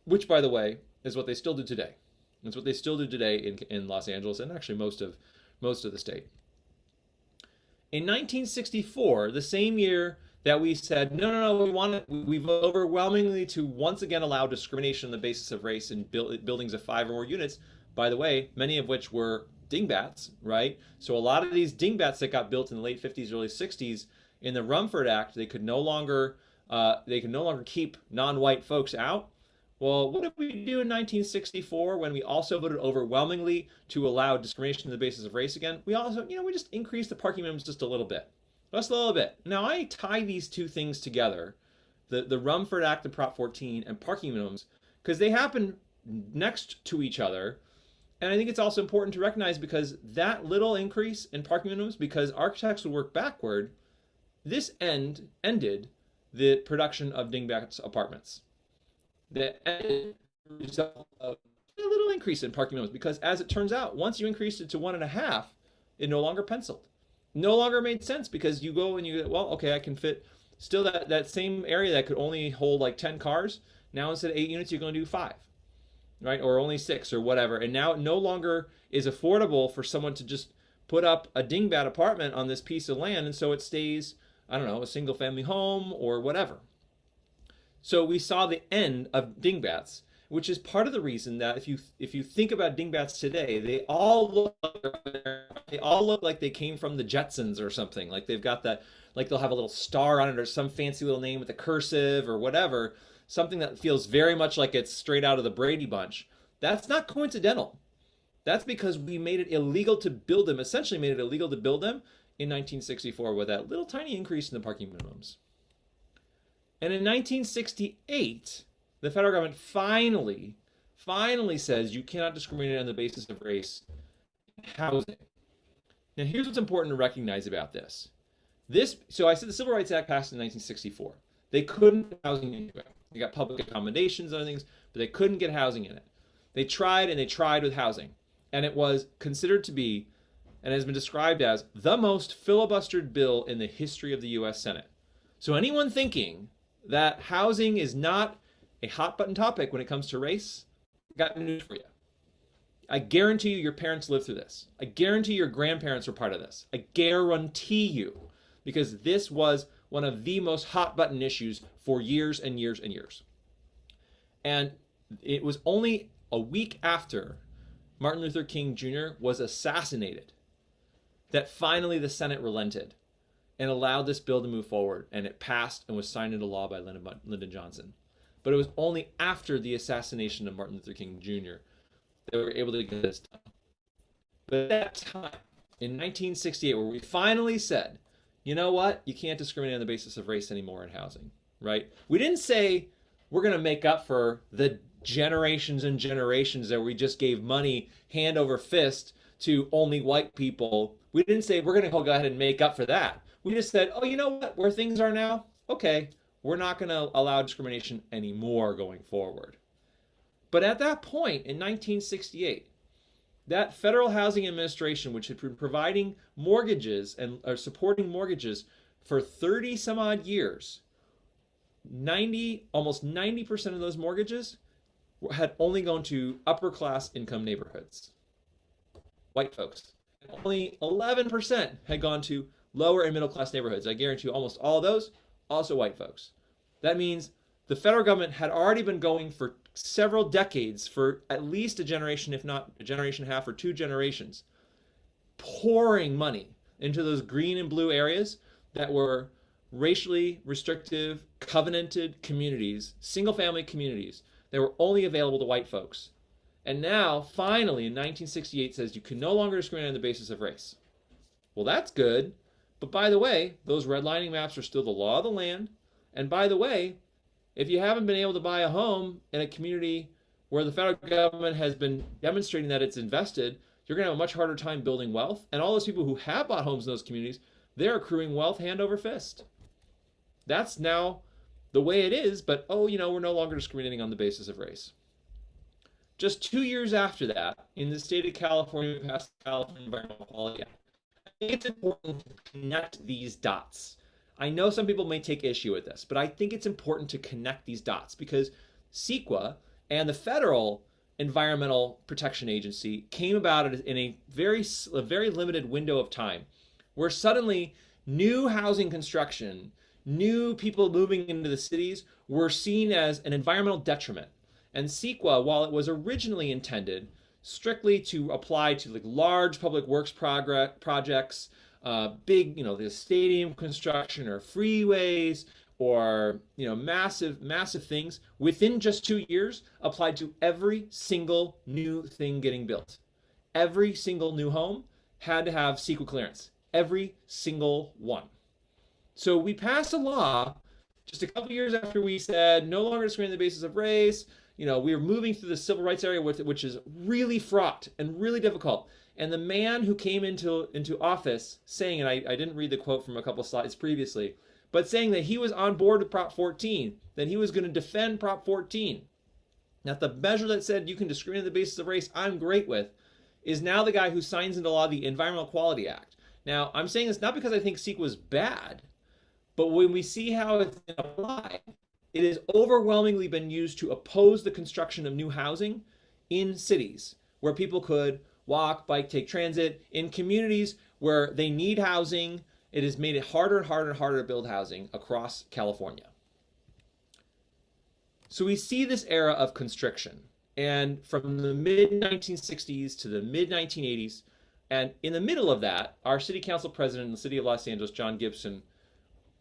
which, by the way, is what they still do today. It's what they still do today in Los Angeles and actually most of the state. In 1964, the same year that we said, no, we've overwhelmingly to once again allow discrimination on the basis of race in buildings of 5 or more units, by the way, many of which were dingbats, right? So a lot of these dingbats that got built in the late 50s, early 60s, in the Rumford Act, they could no longer keep non-white folks out. Well, what did we do in 1964 when we also voted overwhelmingly to allow discrimination on the basis of race again? We also, we just increased the parking minimums just a little bit. Just a little bit. Now, I tie these two things together, the Rumford Act and Prop 14 and parking minimums, because they happen next to each other. And I think it's also important to recognize, because that little increase in parking minimums, because architects would work backward, this ended the production of dingbats apartments. That ended the result of a little increase in parking minimums because, as it turns out, once you increased it to 1.5, it no longer penciled. No longer made sense because you go and you go, well, okay, I can fit still that same area that could only hold like 10 cars. Now instead of 8 units, you're going to do 5, right? Or only 6 or whatever. And now it no longer is affordable for someone to just put up a dingbat apartment on this piece of land. And so it stays, I don't know, a single family home or whatever. So we saw the end of dingbats, which is part of the reason that if you think about dingbats today, they all look like they came from the Jetsons or something. Like they've got that, like they'll have a little star on it or some fancy little name with a cursive or whatever, something that feels very much like it's straight out of the Brady Bunch. That's not coincidental. That's because we made it illegal to build them, essentially made it illegal to build them in 1964 with that little tiny increase in the parking minimums. And in 1968, the federal government finally says you cannot discriminate on the basis of race in housing. Now, here's what's important to recognize about this. So I said the Civil Rights Act passed in 1964. They couldn't get housing into it. They got public accommodations and other things, but they couldn't get housing in it. They tried and they tried with housing. And it was considered to be, and has been described as, the most filibustered bill in the history of the U.S. Senate. So anyone thinking that housing is not a hot button topic when it comes to race, I got news for you. I guarantee you your parents lived through this. I guarantee your grandparents were part of this. I guarantee you, because this was one of the most hot button issues for years and years and years. And it was only a week after Martin Luther King Jr. was assassinated that finally the Senate relented and allowed this bill to move forward, and it passed and was signed into law by Lyndon Johnson. But it was only after the assassination of Martin Luther King Jr. that we were able to get this done. But at that time, in 1968, where we finally said, you know what, you can't discriminate on the basis of race anymore in housing, right? We didn't say we're going to make up for the generations and generations that we just gave money hand over fist to only white people. We didn't say we're going to go ahead and make up for that. We just said, oh, you know what, where things are now, okay, we're not going to allow discrimination anymore going forward. But at that point in 1968, that Federal Housing Administration, which had been providing mortgages and supporting mortgages for 30 some odd years, almost 90% of those mortgages had only gone to upper class income neighborhoods, white folks. Only 11% had gone to lower and middle class neighborhoods. I guarantee you almost all of those, also white folks. That means the federal government had already been going for several decades, for at least a generation, if not a generation and a half or 2 generations, pouring money into those green and blue areas that were racially restrictive, covenanted communities, single family communities that were only available to white folks. And now, finally, in 1968 says you can no longer discriminate on the basis of race. Well, that's good. But by the way, those redlining maps are still the law of the land. And by the way, if you haven't been able to buy a home in a community where the federal government has been demonstrating that it's invested, you're going to have a much harder time building wealth. And all those people who have bought homes in those communities, they're accruing wealth hand over fist. That's now the way it is, but we're no longer discriminating on the basis of race. Just 2 years after that, in the state of California, we passed the California Environmental Quality Act. I think it's important to connect these dots. I know some people may take issue with this, but I think it's important to connect these dots because CEQA and the Federal Environmental Protection Agency came about in a very limited window of time where suddenly new housing construction, new people moving into the cities were seen as an environmental detriment. And CEQA, while it was originally intended strictly to apply to like large public works projects, big, the stadium construction or freeways or, massive things, within just 2 years applied to every single new thing getting built. Every single new home had to have CEQA clearance. Every single one. So we passed a law just a couple years after we said no longer discriminate on the basis of race. We were moving through the civil rights area, which is really fraught and really difficult. And the man who came into office saying, and I didn't read the quote from a couple slides previously, but saying that he was on board with Prop 14, that he was going to defend Prop 14. Now, the measure that said you can discriminate on the basis of race, I'm great with, is now the guy who signs into law the Environmental Quality Act. Now, I'm saying this not because I think CEQA was bad, but when we see how it's been applied, it has overwhelmingly been used to oppose the construction of new housing in cities where people could walk, bike, take transit, in communities where they need housing. It has made it harder and harder and harder to build housing across California. So we see this era of constriction. And from the mid 1960s to the mid 1980s, and in the middle of that, our city council president in the city of Los Angeles, John Gibson,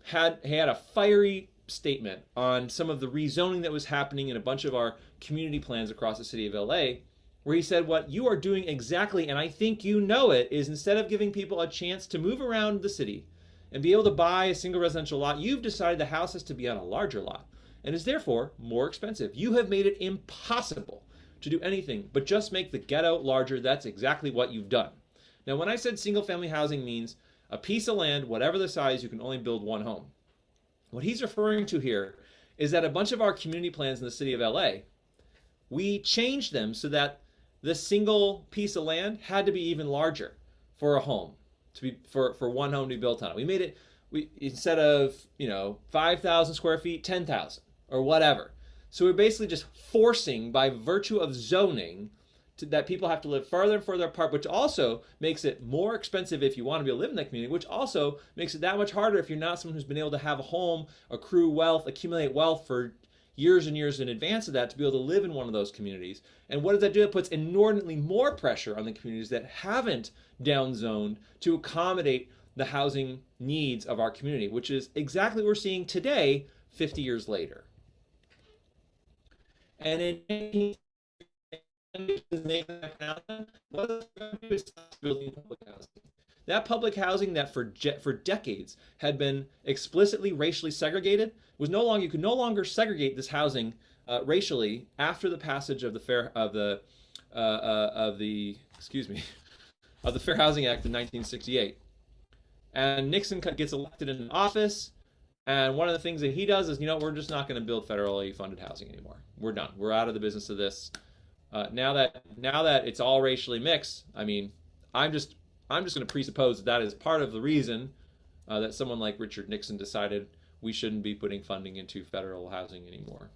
had a fiery statement on some of the rezoning that was happening in a bunch of our community plans across the city of LA, where he said, what you are doing exactly, and I think you know it, is instead of giving people a chance to move around the city and be able to buy a single residential lot, you've decided the house has to be on a larger lot and is therefore more expensive. You have made it impossible to do anything but just make the ghetto larger. That's exactly what you've done. Now, when I said single family housing means a piece of land, whatever the size, you can only build one home. What he's referring to here is that a bunch of our community plans in the city of LA, we changed them so that the single piece of land had to be even larger for a home, to be for one home to be built on it. We made it, instead of 5,000 square feet, 10,000 or whatever. So we're basically just forcing, by virtue of zoning, that people have to live further and further apart, which also makes it more expensive if you want to be able to live in that community, which also makes it that much harder if you're not someone who's been able to have a home, accrue wealth, accumulate wealth for years and years in advance of that to be able to live in one of those communities. And what does that do? It puts inordinately more pressure on the communities that haven't downzoned to accommodate the housing needs of our community, which is exactly what we're seeing today, 50 years later. And in that public housing that for decades had been explicitly racially segregated was no longer, you could no longer segregate this housing racially after the passage of the Fair Housing Act in 1968. And Nixon gets elected in office, and one of the things that he does is, we're just not going to build federally funded housing anymore. We're done. We're out of the business of this. Now that it's all racially mixed, I'm just going to presuppose that is part of the reason that someone like Richard Nixon decided we shouldn't be putting funding into federal housing anymore.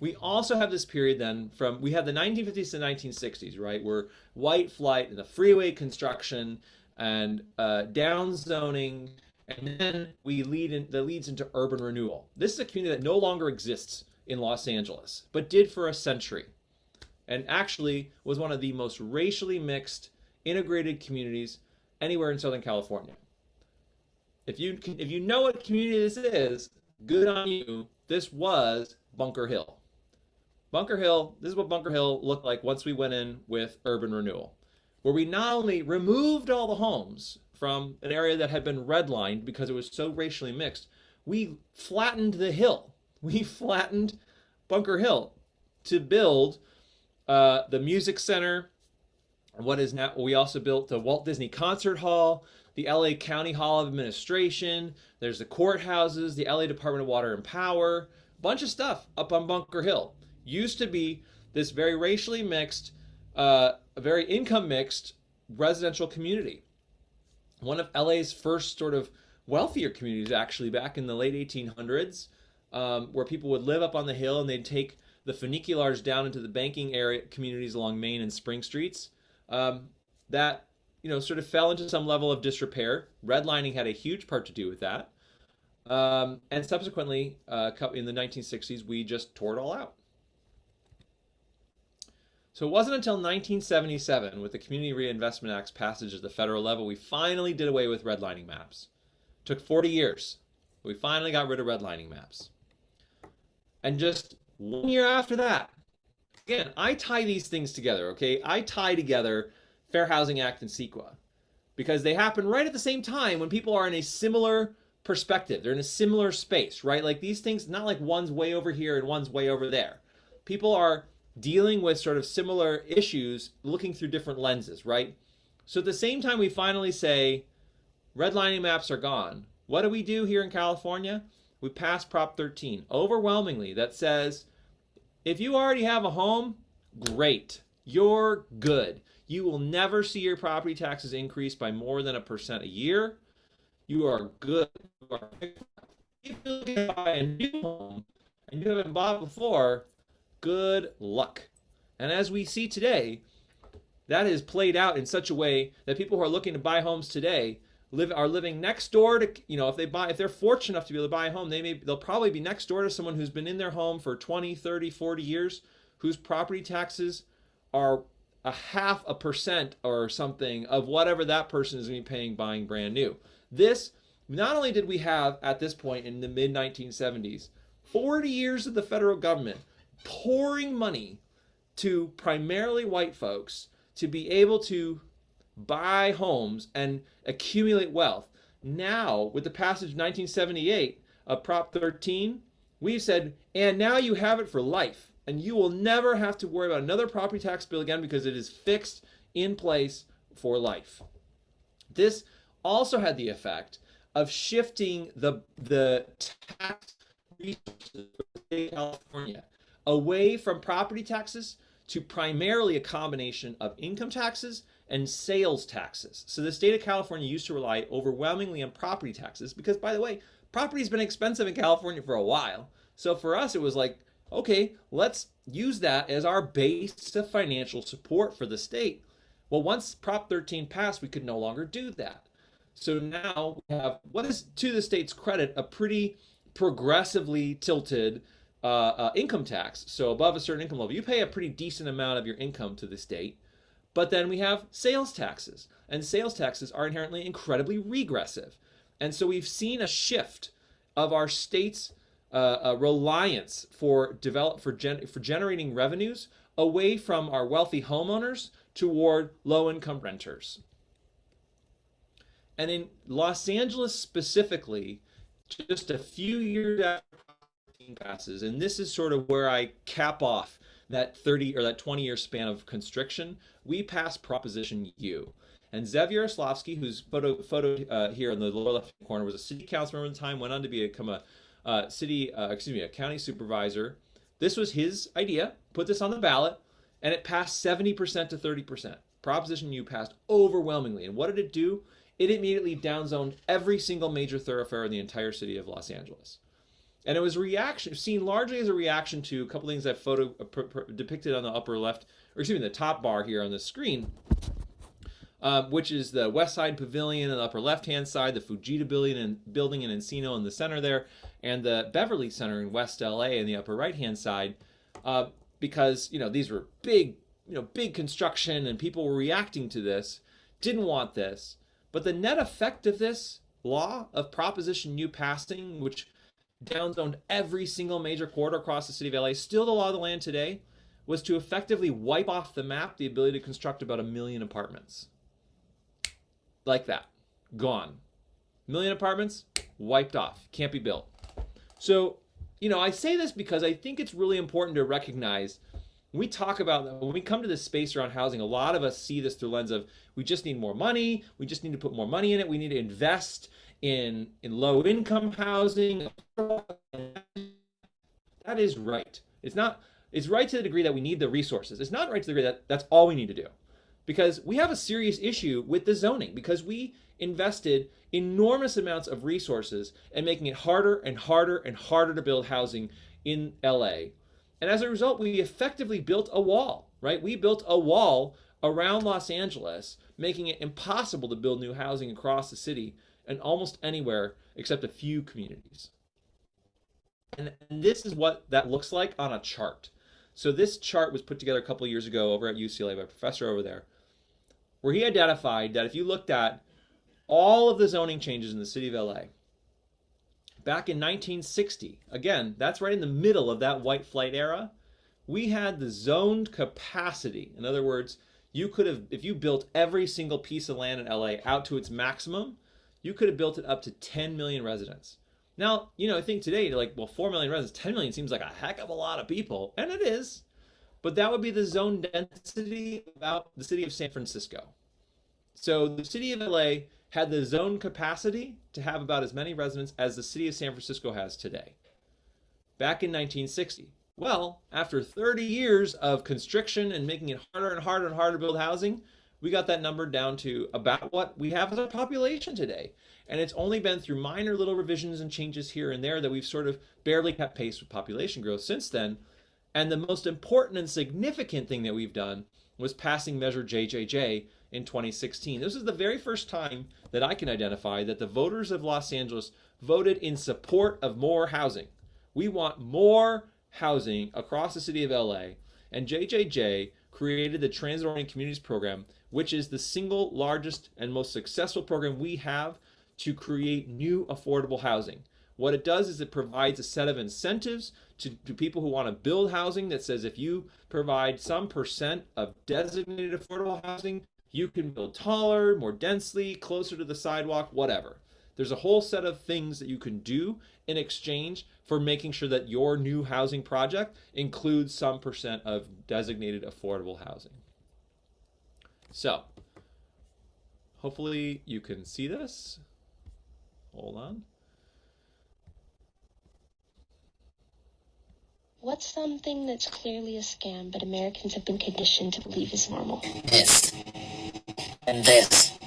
We also have this period then we have the 1950s to 1960s, right, where white flight and the freeway construction and downzoning, and then that leads into urban renewal. This is a community that no longer exists in Los Angeles, but did for a century, and actually was one of the most racially mixed integrated communities anywhere in Southern California. If you know what community this is, good on you. This was Bunker Hill. This is what Bunker Hill looked like once we went in with urban renewal, where we not only removed all the homes from an area that had been redlined because it was so racially mixed, we flattened the hill. We flattened Bunker Hill to build the music center. What is now, we also built the Walt Disney Concert Hall, the LA County Hall of Administration. There's the courthouses, the LA Department of Water and Power, a bunch of stuff up on Bunker Hill. Used to be this very racially mixed, very income mixed residential community. One of LA's first sort of wealthier communities, actually, back in the late 1800s, where people would live up on the hill and they'd take the funiculars down into the banking area communities along Main and Spring Streets. That sort of fell into some level of disrepair. Redlining had a huge part to do with that. And subsequently, in the 1960s, we just tore it all out. So it wasn't until 1977, with the Community Reinvestment Act's passage at the federal level, we finally did away with redlining maps. It took 40 years. We finally got rid of redlining maps. And just 1 year after that, again, I tie these things together, okay? I tie together Fair Housing Act and CEQA because they happen right at the same time when people are in a similar perspective. They're in a similar space, right? Like these things, not like one's way over here and one's way over there. People are dealing with sort of similar issues, looking through different lenses, right? So at the same time we finally say redlining maps are gone, what do we do here in California? we passed Prop 13 overwhelmingly that says if you already have a home, great. You're good. You will never see your property taxes increase by more than 1% a year. You are good. If you're looking to buy a new home and you haven't bought before, good luck. And as we see today, that is played out in such a way that people who are looking to buy homes today are living next door to, if they're fortunate enough to be able to buy a home, they'll probably be next door to someone who's been in their home for 20, 30, 40 years, whose property taxes are 0.5% or something of whatever that person is going to be paying buying brand new. This, not only did we have at this point in the mid 1970s 40 years of the federal government pouring money to primarily white folks to be able to buy homes and accumulate wealth. Now, with the passage of 1978 of Prop 13, we've said, and now you have it for life, and you will never have to worry about another property tax bill again because it is fixed in place for life. This also had the effect of shifting the tax resources for the state of California away from property taxes to primarily a combination of income taxes and sales taxes. So the state of California used to rely overwhelmingly on property taxes because, by the way, property's been expensive in California for a while. So for us, it was like, okay, let's use that as our base of financial support for the state. Well, once Prop 13 passed, we could no longer do that. So now we have what is, to the state's credit, a pretty progressively tilted income tax. So above a certain income level, you pay a pretty decent amount of your income to the state. But then we have sales taxes, and sales taxes are inherently incredibly regressive. And so we've seen a shift of our state's reliance for generating revenues away from our wealthy homeowners toward low-income renters. And in Los Angeles specifically, just a few years after passes, and this is sort of where I cap off that 30 or that 20-year span of constriction, we passed Proposition U. And Zev Yaroslavsky, who's photo here in the lower left corner, was a city council member at the time, went on to become a county supervisor. This was his idea, put this on the ballot, and it passed 70% to 30%. Proposition U passed overwhelmingly. And what did it do? It immediately downzoned every single major thoroughfare in the entire city of Los Angeles. And it was seen largely as a reaction to a couple things I've depicted on the upper left, or excuse me, the top bar here on the screen, which is the West Side Pavilion on the upper left-hand side, the Fujita building in Encino in the center there, and the Beverly Center in West LA in the upper right-hand side, because these were big construction and people were reacting to this, didn't want this. But the net effect of this law of Proposition U passing, which downzoned every single major corridor across the city of LA, still the law of the land today, was to effectively wipe off the map the ability to construct about 1 million apartments. Like that. Gone. 1 million apartments, wiped off. Can't be built. So, I say this because I think it's really important to recognize when we come to this space around housing, a lot of us see this through the lens of we just need more money, we just need to put more money in it, we need to invest in low-income housing. That is right. It's right to the degree that we need the resources. It's not right to the degree that that's all we need to do. Because we have a serious issue with the zoning, because we invested enormous amounts of resources in making it harder and harder and harder to build housing in LA. And as a result, we effectively built a wall, right? We built a wall around Los Angeles, making it impossible to build new housing across the city and almost anywhere except a few communities. And this is what that looks like on a chart. So this chart was put together a couple of years ago over at UCLA by a professor over there, where he identified that if you looked at all of the zoning changes in the city of LA, back in 1960, again, that's right in the middle of that white flight era, we had the zoned capacity. In other words, you could have, if you built every single piece of land in LA out to its maximum, you could have built it up to 10 million residents. Now, I think today, you're like, well, 4 million residents, 10 million seems like a heck of a lot of people, and it is. But that would be the zone density about the city of San Francisco. So the city of LA had the zone capacity to have about as many residents as the city of San Francisco has today, back in 1960. Well, after 30 years of constriction and making it harder and harder and harder to build housing, we got that number down to about what we have as a population today. And it's only been through minor little revisions and changes here and there that we've sort of barely kept pace with population growth since then. And the most important and significant thing that we've done was passing Measure JJJ in 2016. This is the very first time that I can identify that the voters of Los Angeles voted in support of more housing. We want more housing across the city of LA, and JJJ created the Transit-Oriented Communities Program, which is the single largest and most successful program we have to create new affordable housing. What it does is it provides a set of incentives to people who want to build housing that says if you provide some percent of designated affordable housing, you can build taller, more densely, closer to the sidewalk, whatever. There's a whole set of things that you can do in exchange for making sure that your new housing project includes some percent of designated affordable housing. So, hopefully you can see this. Hold on. What's something that's clearly a scam, but Americans have been conditioned to believe is normal? This. And this.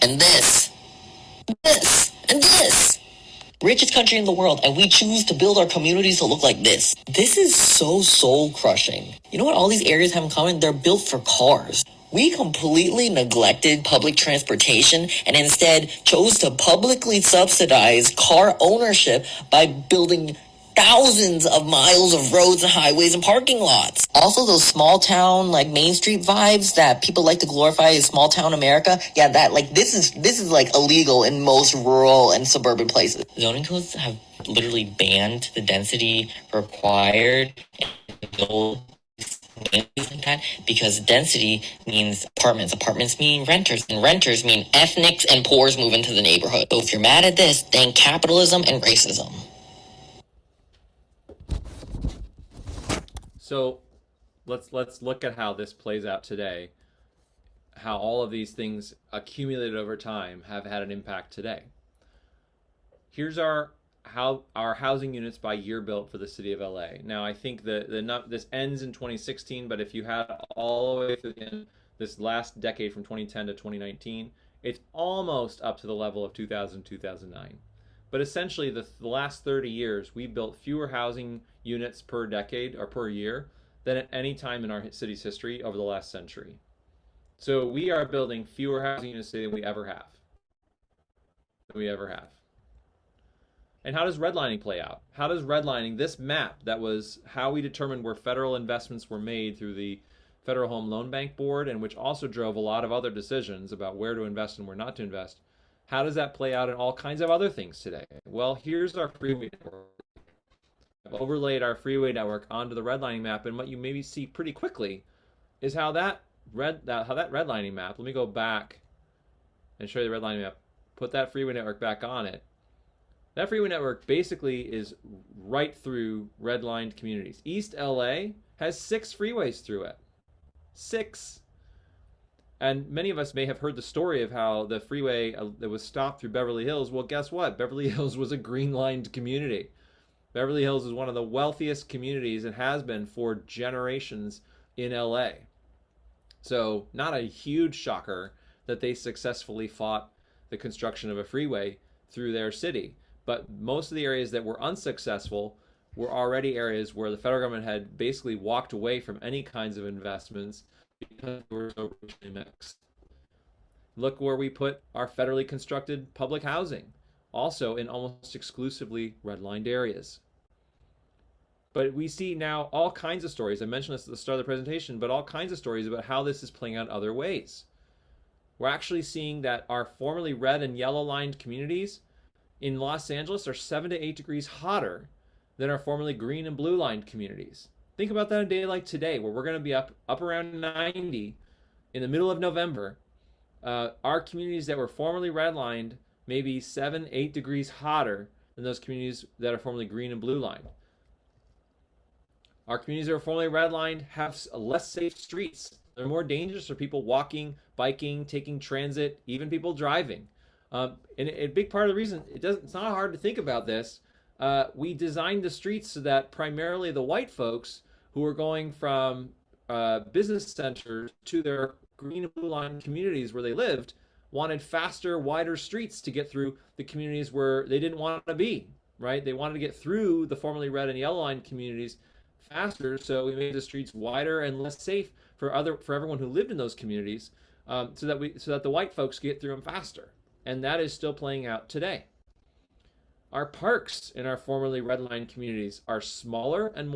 And this. This. And this. Richest country in the world, and we choose to build our communities to look like this. This is so soul-crushing. You know what all these areas have in common? They're built for cars. We completely neglected public transportation and instead chose to publicly subsidize car ownership by building thousands of miles of roads and highways and parking lots. Also, those small town, like Main Street vibes that people like to glorify as small town America. Yeah, that like this is like illegal in most rural and suburban places. Zoning codes have literally banned the density required in build like that because density means apartments. Apartments mean renters, and renters mean ethnics and poors move into the neighborhood. So if you're mad at this, thank capitalism and racism. So let's look at how this plays out today, how all of these things accumulated over time have had an impact today. Here's our housing units by year built for the city of LA. Now I think this ends in 2016, but if you had all the way through this last decade from 2010 to 2019, it's almost up to the level of 2000, 2009. But essentially the last 30 years, we built fewer housing units per decade or per year than at any time in our city's history over the last century. So we are building fewer housing units today than we ever have. And how does redlining play out? How does redlining, this map that was how we determined where federal investments were made through the Federal Home Loan Bank Board, and which also drove a lot of other decisions about where to invest and where not to invest, how does that play out in all kinds of other things today? Well, here's our freeway network. I've overlaid our freeway network onto the redlining map, and what you maybe see pretty quickly is how that redlining map, let me go back and show you the redlining map, put that freeway network back on it. That freeway network basically is right through redlined communities. East LA has 6 freeways through it. 6. And many of us may have heard the story of how the freeway that was stopped through Beverly Hills. Well, guess what? Beverly Hills was a green-lined community. Beverly Hills is one of the wealthiest communities and has been for generations in LA. So not a huge shocker that they successfully fought the construction of a freeway through their city. But most of the areas that were unsuccessful were already areas where the federal government had basically walked away from any kinds of investments because they were so richly mixed. Look where we put our federally constructed public housing, also in almost exclusively redlined areas. But we see now all kinds of stories. I mentioned this at the start of the presentation, but all kinds of stories about how this is playing out other ways. We're actually seeing that our formerly red and yellow lined communities in Los Angeles are 7 to 8 degrees hotter than our formerly green and blue lined communities. Think about that on a day like today, where we're going to be up around 90 in the middle of November. Our communities that were formerly redlined may be 7, 8 degrees hotter than those communities that are formerly green and blue lined. Our communities that are formerly redlined have less safe streets They're more dangerous for people walking, biking, taking transit, even people driving. And a big part of the reason it's not hard to think about this. We designed the streets so that primarily the white folks who are going from business centers to their green and blue line communities where they lived wanted faster, wider streets to get through the communities where they didn't want to be, right? They wanted to get through the formerly red and yellow line communities faster, so we made the streets wider and less safe for everyone who lived in those communities, so that the white folks get through them faster. And that is still playing out today. Our parks in our formerly red line communities are smaller and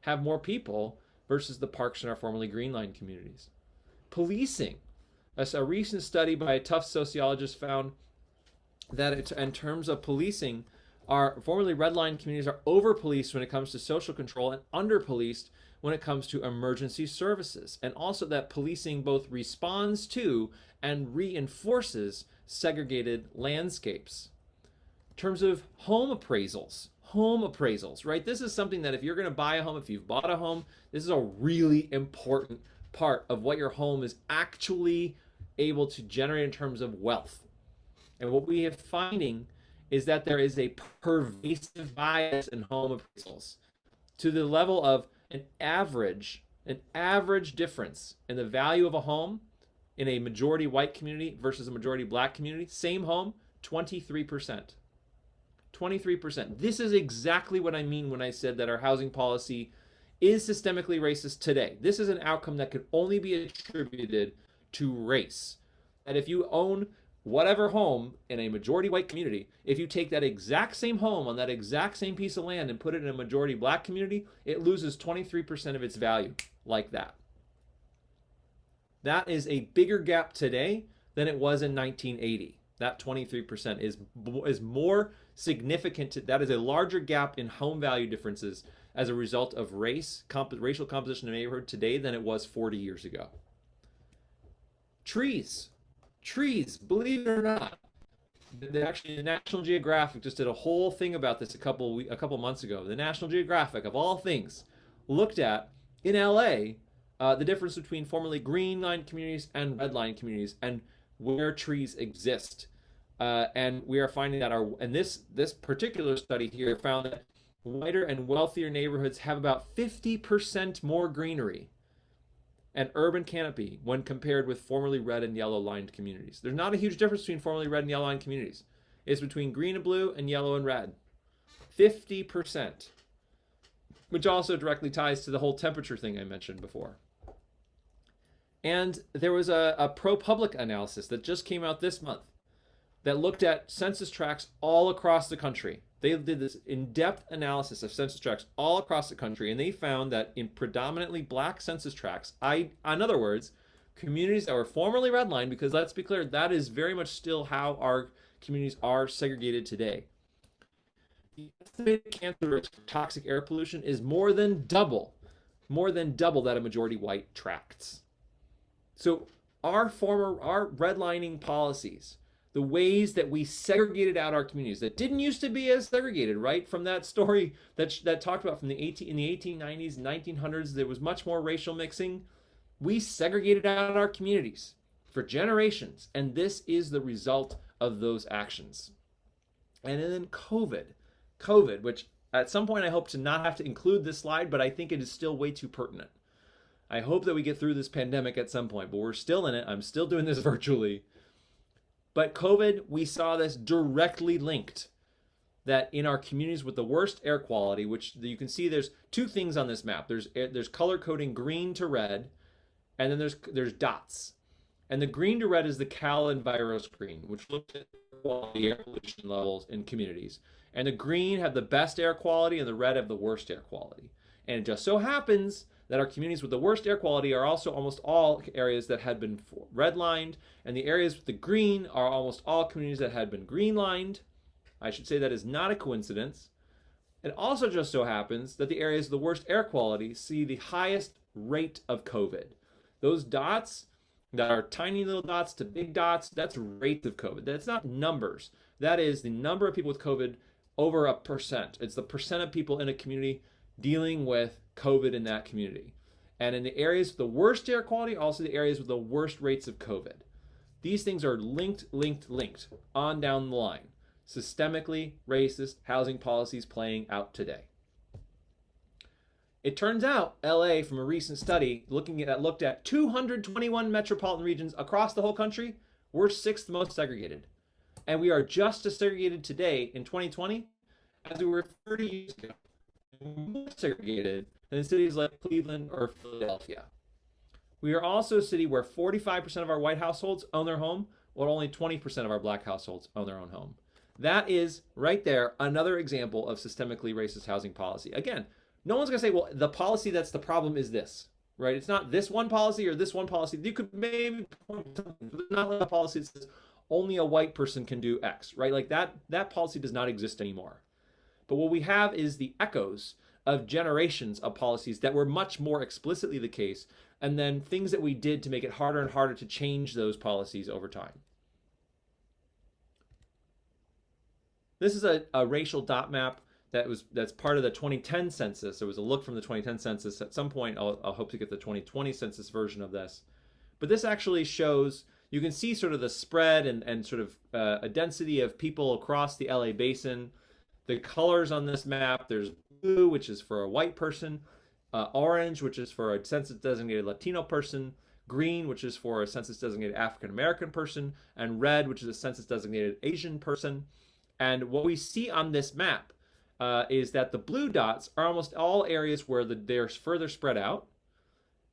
have more people versus the parks in our formerly green line communities. Policing. A recent study by a Tufts sociologist found that in terms of policing, our formerly red line communities are over-policed when it comes to social control and under-policed when it comes to emergency services. And also that policing both responds to and reinforces segregated landscapes. In terms of home appraisals, right? This is something that if you're going to buy a home, if you've bought a home, this is a really important part of what your home is actually able to generate in terms of wealth. And what we are finding is that there is a pervasive bias in home appraisals to the level of an average difference in the value of a home in a majority white community versus a majority black community. Same home, 23%. 23%. This is exactly what I mean when I said that our housing policy is systemically racist today. This is an outcome that could only be attributed to race. That if you own whatever home in a majority white community, if you take that exact same home on that exact same piece of land and put it in a majority black community, it loses 23% of its value like that. That is a bigger gap today than it was in 1980. That 23% is more significant. That is a larger gap in home value differences as a result of racial composition in a neighborhood today than it was 40 years ago. Trees, believe it or not. Actually, the National Geographic just did a whole thing about this a couple months ago. The National Geographic, of all things, looked at, in LA, the difference between formerly green line communities and red line communities and where trees exist. And we are finding that this particular study here found that whiter and wealthier neighborhoods have about 50% more greenery and urban canopy when compared with formerly red and yellow lined communities. There's not a huge difference between formerly red and yellow lined communities. It's between green and blue and yellow and red. 50%. Which also directly ties to the whole temperature thing I mentioned before. And there was a ProPublica analysis that just came out this month that looked at census tracts all across the country. They did this in-depth analysis of census tracts all across the country, and they found that in predominantly black census tracts, in other words, communities that were formerly redlined, because let's be clear, that is very much still how our communities are segregated today. The estimated cancer risk for toxic air pollution is more than double that of majority white tracts. So our redlining policies, the ways that we segregated out our communities that didn't used to be as segregated, right? From that story that talked about in the 1890s, 1900s, there was much more racial mixing. We segregated out our communities for generations, and this is the result of those actions. And then COVID, which at some point I hope to not have to include this slide, but I think it is still way too pertinent. I hope that we get through this pandemic at some point, but we're still in it. I'm still doing this virtually. But COVID, we saw this directly linked, that in our communities with the worst air quality, which you can see there's two things on this map. There's color coding green to red, and then there's dots. And the green to red is the Cal Enviro screen, which looks at quality air pollution levels in communities. And the green have the best air quality, and the red have the worst air quality. And it just so happens that our communities with the worst air quality are also almost all areas that had been redlined, and the areas with the green are almost all communities that had been green-lined. I should say that is not a coincidence. It also just so happens that the areas with the worst air quality see the highest rate of COVID. Those dots that are tiny little dots to big dots, that's rate of COVID. That's not numbers. That is the number of people with COVID over 1%. It's the percent of people in a community dealing with COVID in that community. And in the areas with the worst air quality, also the areas with the worst rates of COVID. These things are linked on down the line. Systemically racist housing policies playing out today. It turns out LA, from a recent study looked at 221 metropolitan regions across the whole country, we're 6th most segregated. And we are just as segregated today in 2020 as we were 30 years ago. More segregated than cities like Cleveland or Philadelphia. We are also a city where 45% of our white households own their home, while only 20% of our black households own their own home. That is, right there, another example of systemically racist housing policy. Again, no one's going to say, well, the policy that's the problem is this, right? It's not this one policy or this one policy. You could maybe point to something, but not like a policy that says only a white person can do X, right? Like that policy does not exist anymore. But what we have is the echoes of generations of policies that were much more explicitly the case, and then things that we did to make it harder and harder to change those policies over time. This is a racial dot map that's part of the 2010 census. There was a look from the 2010 census. At some point, I'll hope to get the 2020 census version of this. But this actually shows, you can see sort of the spread and sort of a density of people across the LA basin. The colors on this map, there's blue, which is for a white person, orange, which is for a census-designated Latino person, green, which is for a census-designated African-American person, and red, which is a census-designated Asian person. And what we see on this map is that the blue dots are almost all areas where they're further spread out.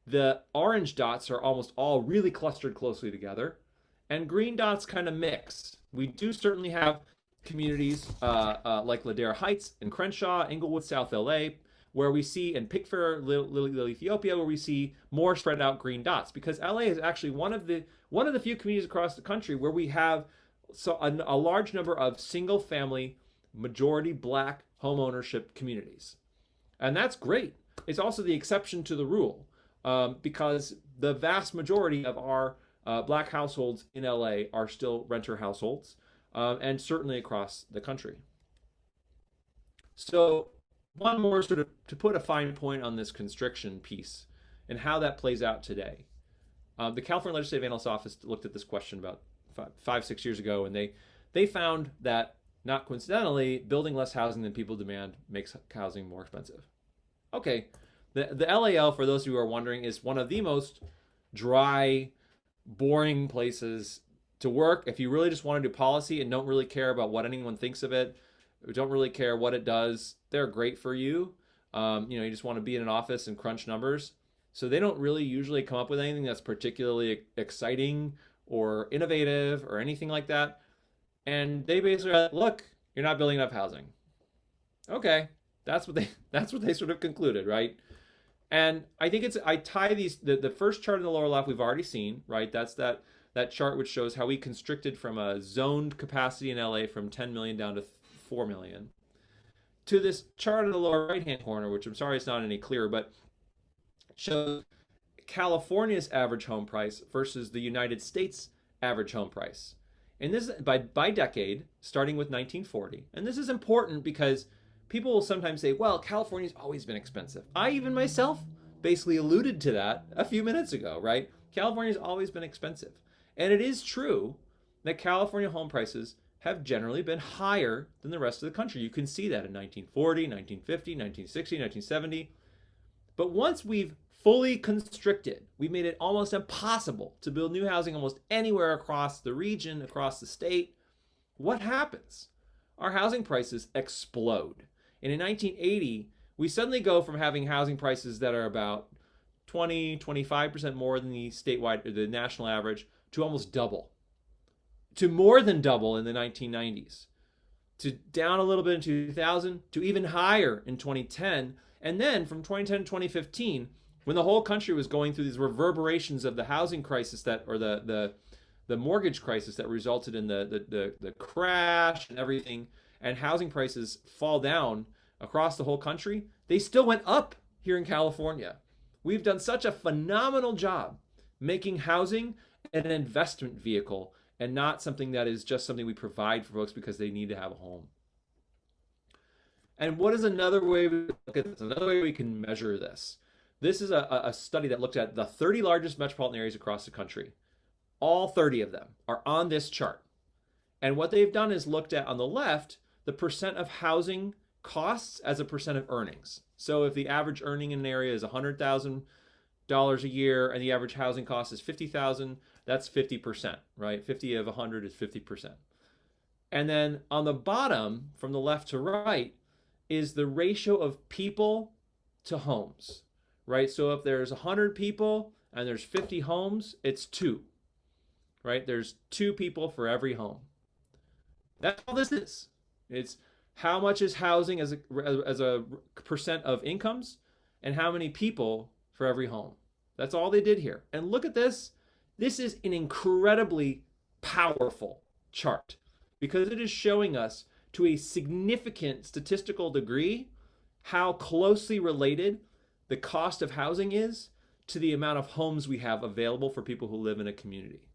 The orange dots are almost all really clustered closely together. And green dots kind of mix. We do certainly have communities like Ladera Heights and Crenshaw, Inglewood, South LA, where we see, in Pickfair, Little Ethiopia, where we see more spread out green dots, because LA is actually one of the few communities across the country where we have a large number of single family, majority black home ownership communities. And that's great. It's also the exception to the rule, because the vast majority of our black households in LA are still renter households, and certainly across the country. So one more sort of to put a fine point on this constriction piece and how that plays out today. The California Legislative Analyst's Office looked at this question about 5-6 years ago, and they found that, not coincidentally, building less housing than people demand makes housing more expensive. Okay, the LAL, for those of you who are wondering, is one of the most dry, boring places to work if you really just want to do policy and don't really care about what anyone thinks of it, don't really care what it does. They're great for you. You just want to be in an office and crunch numbers. So they don't really usually come up with anything that's particularly exciting or innovative or anything like that. And they basically are like, look, you're not building enough housing. Okay, that's what they sort of concluded, right? And I think I tie these, the first chart in the lower left we've already seen, right? That's that chart which shows how we constricted from a zoned capacity in LA from 10 million down to 4 million. To this chart in the lower right-hand corner, which I'm sorry it's not any clearer, but shows California's average home price versus the United States average home price. And this is by decade, starting with 1940. And this is important because people will sometimes say, well, California's always been expensive. I even myself basically alluded to that a few minutes ago, right? California's always been expensive. And it is true that California home prices have generally been higher than the rest of the country. You can see that in 1940, 1950, 1960, 1970. But once we've fully constricted, we've made it almost impossible to build new housing almost anywhere across the region, across the state. What happens? Our housing prices explode. And in 1980, we suddenly go from having housing prices that are about 20-25% more than the statewide or the national average to almost double, to more than double in the 1990s, to down a little bit in 2000, to even higher in 2010. And then from 2010 to 2015, when the whole country was going through these reverberations of the housing crisis or the mortgage crisis that resulted in the crash and everything, and housing prices fall down across the whole country, they still went up here in California. We've done such a phenomenal job making housing an investment vehicle and not something that is just something we provide for folks because they need to have a home. And what is another way we look at this? Another way we can measure this. This is a study that looked at the 30 largest metropolitan areas across the country. All 30 of them are on this chart. And what they've done is looked at on the left, the percent of housing costs as a percent of earnings. So if the average earning in an area is $100,000 a year and the average housing cost is $50,000, that's 50%, right? 50 of 100 is 50%. And then on the bottom, from the left to right, is the ratio of people to homes, right? So if there's 100 people and there's 50 homes, it's 2, right? There's 2 people for every home. That's all this is. It's how much is housing as a percent of incomes and how many people for every home. That's all they did here. And look at this. This is an incredibly powerful chart because it is showing us to a significant statistical degree how closely related the cost of housing is to the amount of homes we have available for people who live in a community.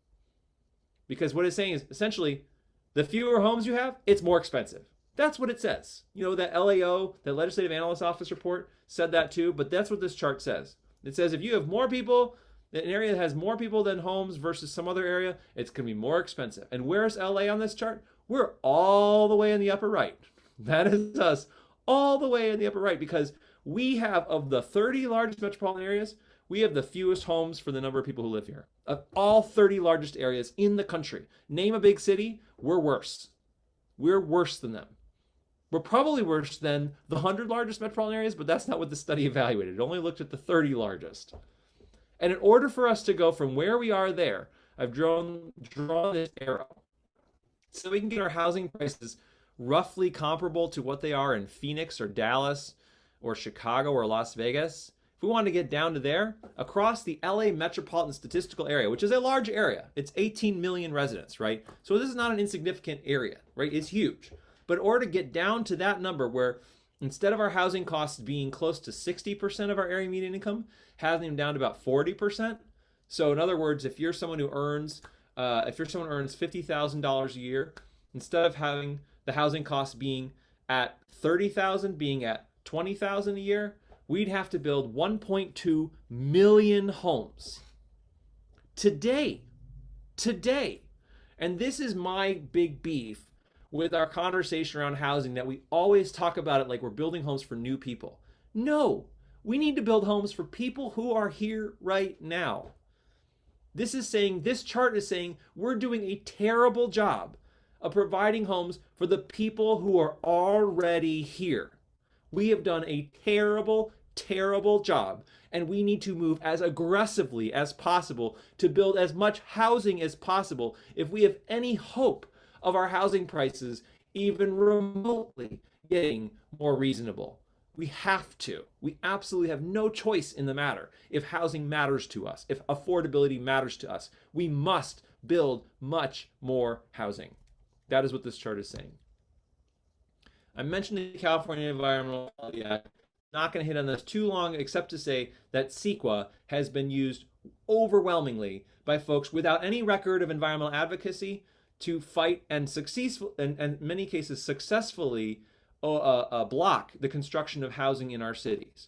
Because what it's saying is essentially, the fewer homes you have, it's more expensive. That's what it says. You know, that LAO, that Legislative Analyst Office report said that too, but that's what this chart says. It says if you have more people, an area that has more people than homes versus some other area, it's going to be more expensive. And where's LA on this chart? We're all the way in the upper right. That is us, all the way in the upper right, because we have, of the 30 largest metropolitan areas, we have the fewest homes for the number of people who live here. Of all 30 largest areas in the country, name a big city, we're worse. We're worse than them. We're probably worse than the 100 largest metropolitan areas, but that's not what the study evaluated. It only looked at the 30 largest. And in order for us to go from where we are there, I've drawn this arrow so we can get our housing prices roughly comparable to what they are in Phoenix or Dallas or Chicago or Las Vegas. If we want to get down to there, across the LA metropolitan statistical area, which is a large area, it's 18 million residents, right? So this is not an insignificant area, right? It's huge. But in order to get down to that number where instead of our housing costs being close to 60% of our area median income, having them down to about 40%. So in other words, if you're someone who earns, $50,000 a year, instead of having the housing costs being at 30,000, being at 20,000 a year, we'd have to build 1.2 million homes today. And this is my big beef with our conversation around housing, that we always talk about it like we're building homes for new people. No, we need to build homes for people who are here right now. This chart is saying we're doing a terrible job of providing homes for the people who are already here. We have done a terrible job, and we need to move as aggressively as possible to build as much housing as possible if we have any hope of our housing prices even remotely getting more reasonable. We absolutely have no choice in the matter. If housing matters to us, if affordability matters to us, we must build much more housing. That is what this chart is saying. I mentioned the California Environmental Quality Act. Not going to hit on this too long, except to say that CEQA has been used overwhelmingly by folks without any record of environmental advocacy to fight and in many cases successfully block the construction of housing in our cities.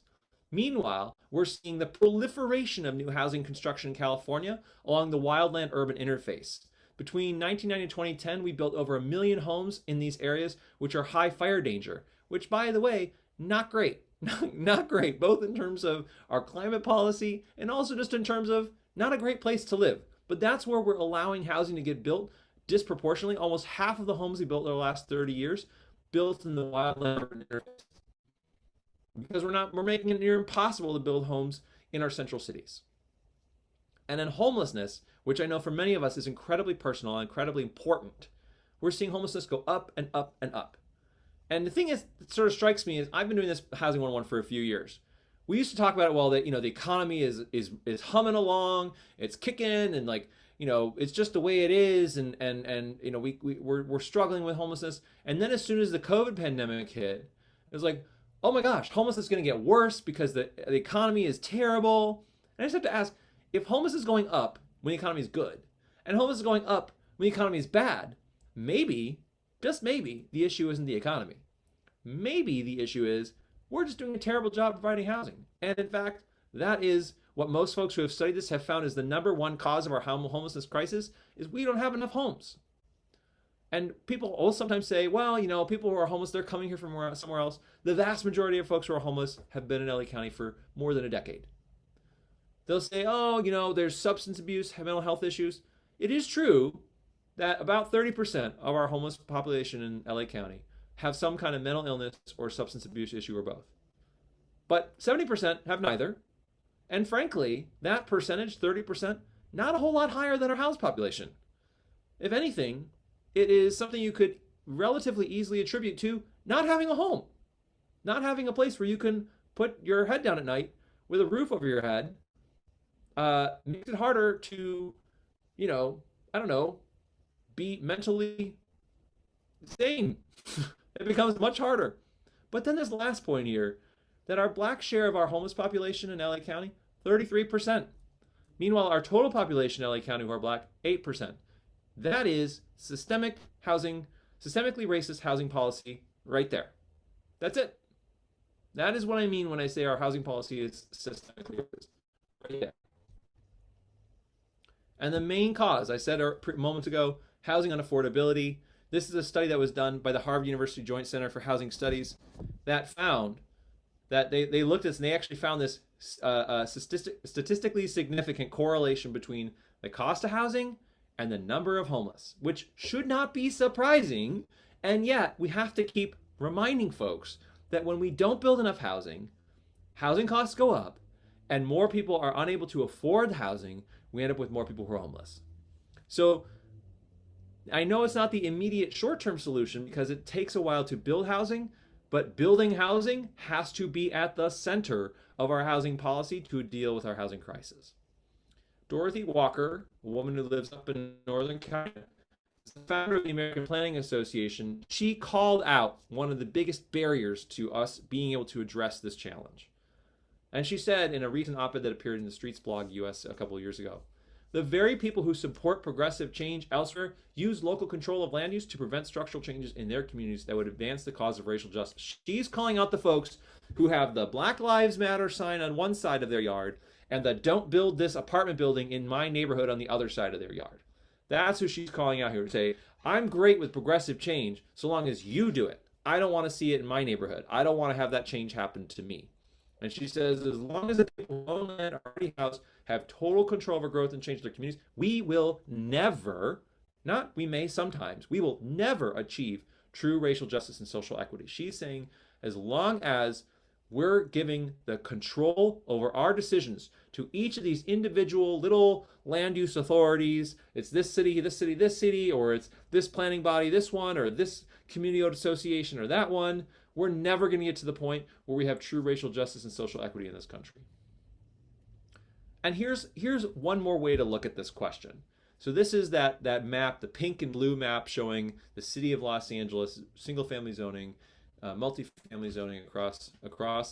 Meanwhile, we're seeing the proliferation of new housing construction in California along the wildland-urban interface. Between 1990 and 2010, we built over 1 million homes in these areas, which are high fire danger, which, by the way, not great. Not great, both in terms of our climate policy and also just in terms of not a great place to live. But that's where we're allowing housing to get built disproportionately. Almost half of the homes we built in the last 30 years built in the wildland interface. Because we're making it near impossible to build homes in our central cities. And then homelessness, which I know for many of us is incredibly personal and incredibly important. We're seeing homelessness go up and up and up. And the thing is, that sort of strikes me, is I've been doing this Housing 101 for a few years. We used to talk about it, well, that, the economy is humming along, it's kicking, and it's just the way it is, and we're struggling with homelessness. And then as soon as the COVID pandemic hit, it was like, oh my gosh, homelessness is going to get worse because the economy is terrible. And I just have to ask, if homelessness is going up when the economy is good, and homelessness is going up when the economy is bad, maybe, just maybe, the issue isn't the economy. Maybe the issue is we're just doing a terrible job providing housing. And in fact, That is what most folks who have studied this have found is the number one cause of our homelessness crisis is we don't have enough homes. And people will sometimes say, well, people who are homeless, they're coming here from somewhere else. The vast majority of folks who are homeless have been in LA County for more than a decade. They'll say, oh, there's substance abuse, mental health issues. It is true that about 30% of our homeless population in LA County have some kind of mental illness or substance abuse issue or both. But 70% have neither. And frankly, that percentage, 30%, not a whole lot higher than our house population. If anything, it is something you could relatively easily attribute to not having a home, not having a place where you can put your head down at night with a roof over your head. Makes it harder to, be mentally sane. It becomes much harder. But then there's the last point here, that our black share of our homeless population in LA County, 33%. Meanwhile, our total population in LA County who are black, 8%. That is systemically racist housing policy right there. That's it. That is what I mean when I say our housing policy is systemically racist. Right there. And the main cause, I said a moment ago, housing unaffordability. This is a study that was done by the Harvard University Joint Center for Housing Studies that found that they looked at this and they actually found this statistically significant correlation between the cost of housing and the number of homeless, which should not be surprising. And yet we have to keep reminding folks that when we don't build enough housing, housing costs go up and more people are unable to afford housing. We end up with more people who are homeless. So I know it's not the immediate short-term solution because it takes a while to build housing, but building housing has to be at the center of our housing policy to deal with our housing crisis. Dorothy Walker, a woman who lives up in Northern California, is the founder of the American Planning Association. She called out one of the biggest barriers to us being able to address this challenge. And she said in a recent op-ed that appeared in the Streets blog US a couple of years ago, the very people who support progressive change elsewhere use local control of land use to prevent structural changes in their communities that would advance the cause of racial justice. She's calling out the folks who have the Black Lives Matter sign on one side of their yard and the don't build this apartment building in my neighborhood on the other side of their yard. That's who she's calling out here to say, I'm great with progressive change so long as you do it. I don't want to see it in my neighborhood. I don't want to have that change happen to me. And she says, as long as the people who own land are already housed have total control over growth and change their communities, we will never, not we may sometimes, we will never achieve true racial justice and social equity. She's saying as long as we're giving the control over our decisions to each of these individual little land use authorities, it's this city, this city, this city, or it's this planning body, this one, or this community association, or that one, we're never going to get to the point where we have true racial justice and social equity in this country. And here's one more way to look at this question. So this is that map, the pink and blue map showing the city of Los Angeles, single-family zoning, multifamily zoning across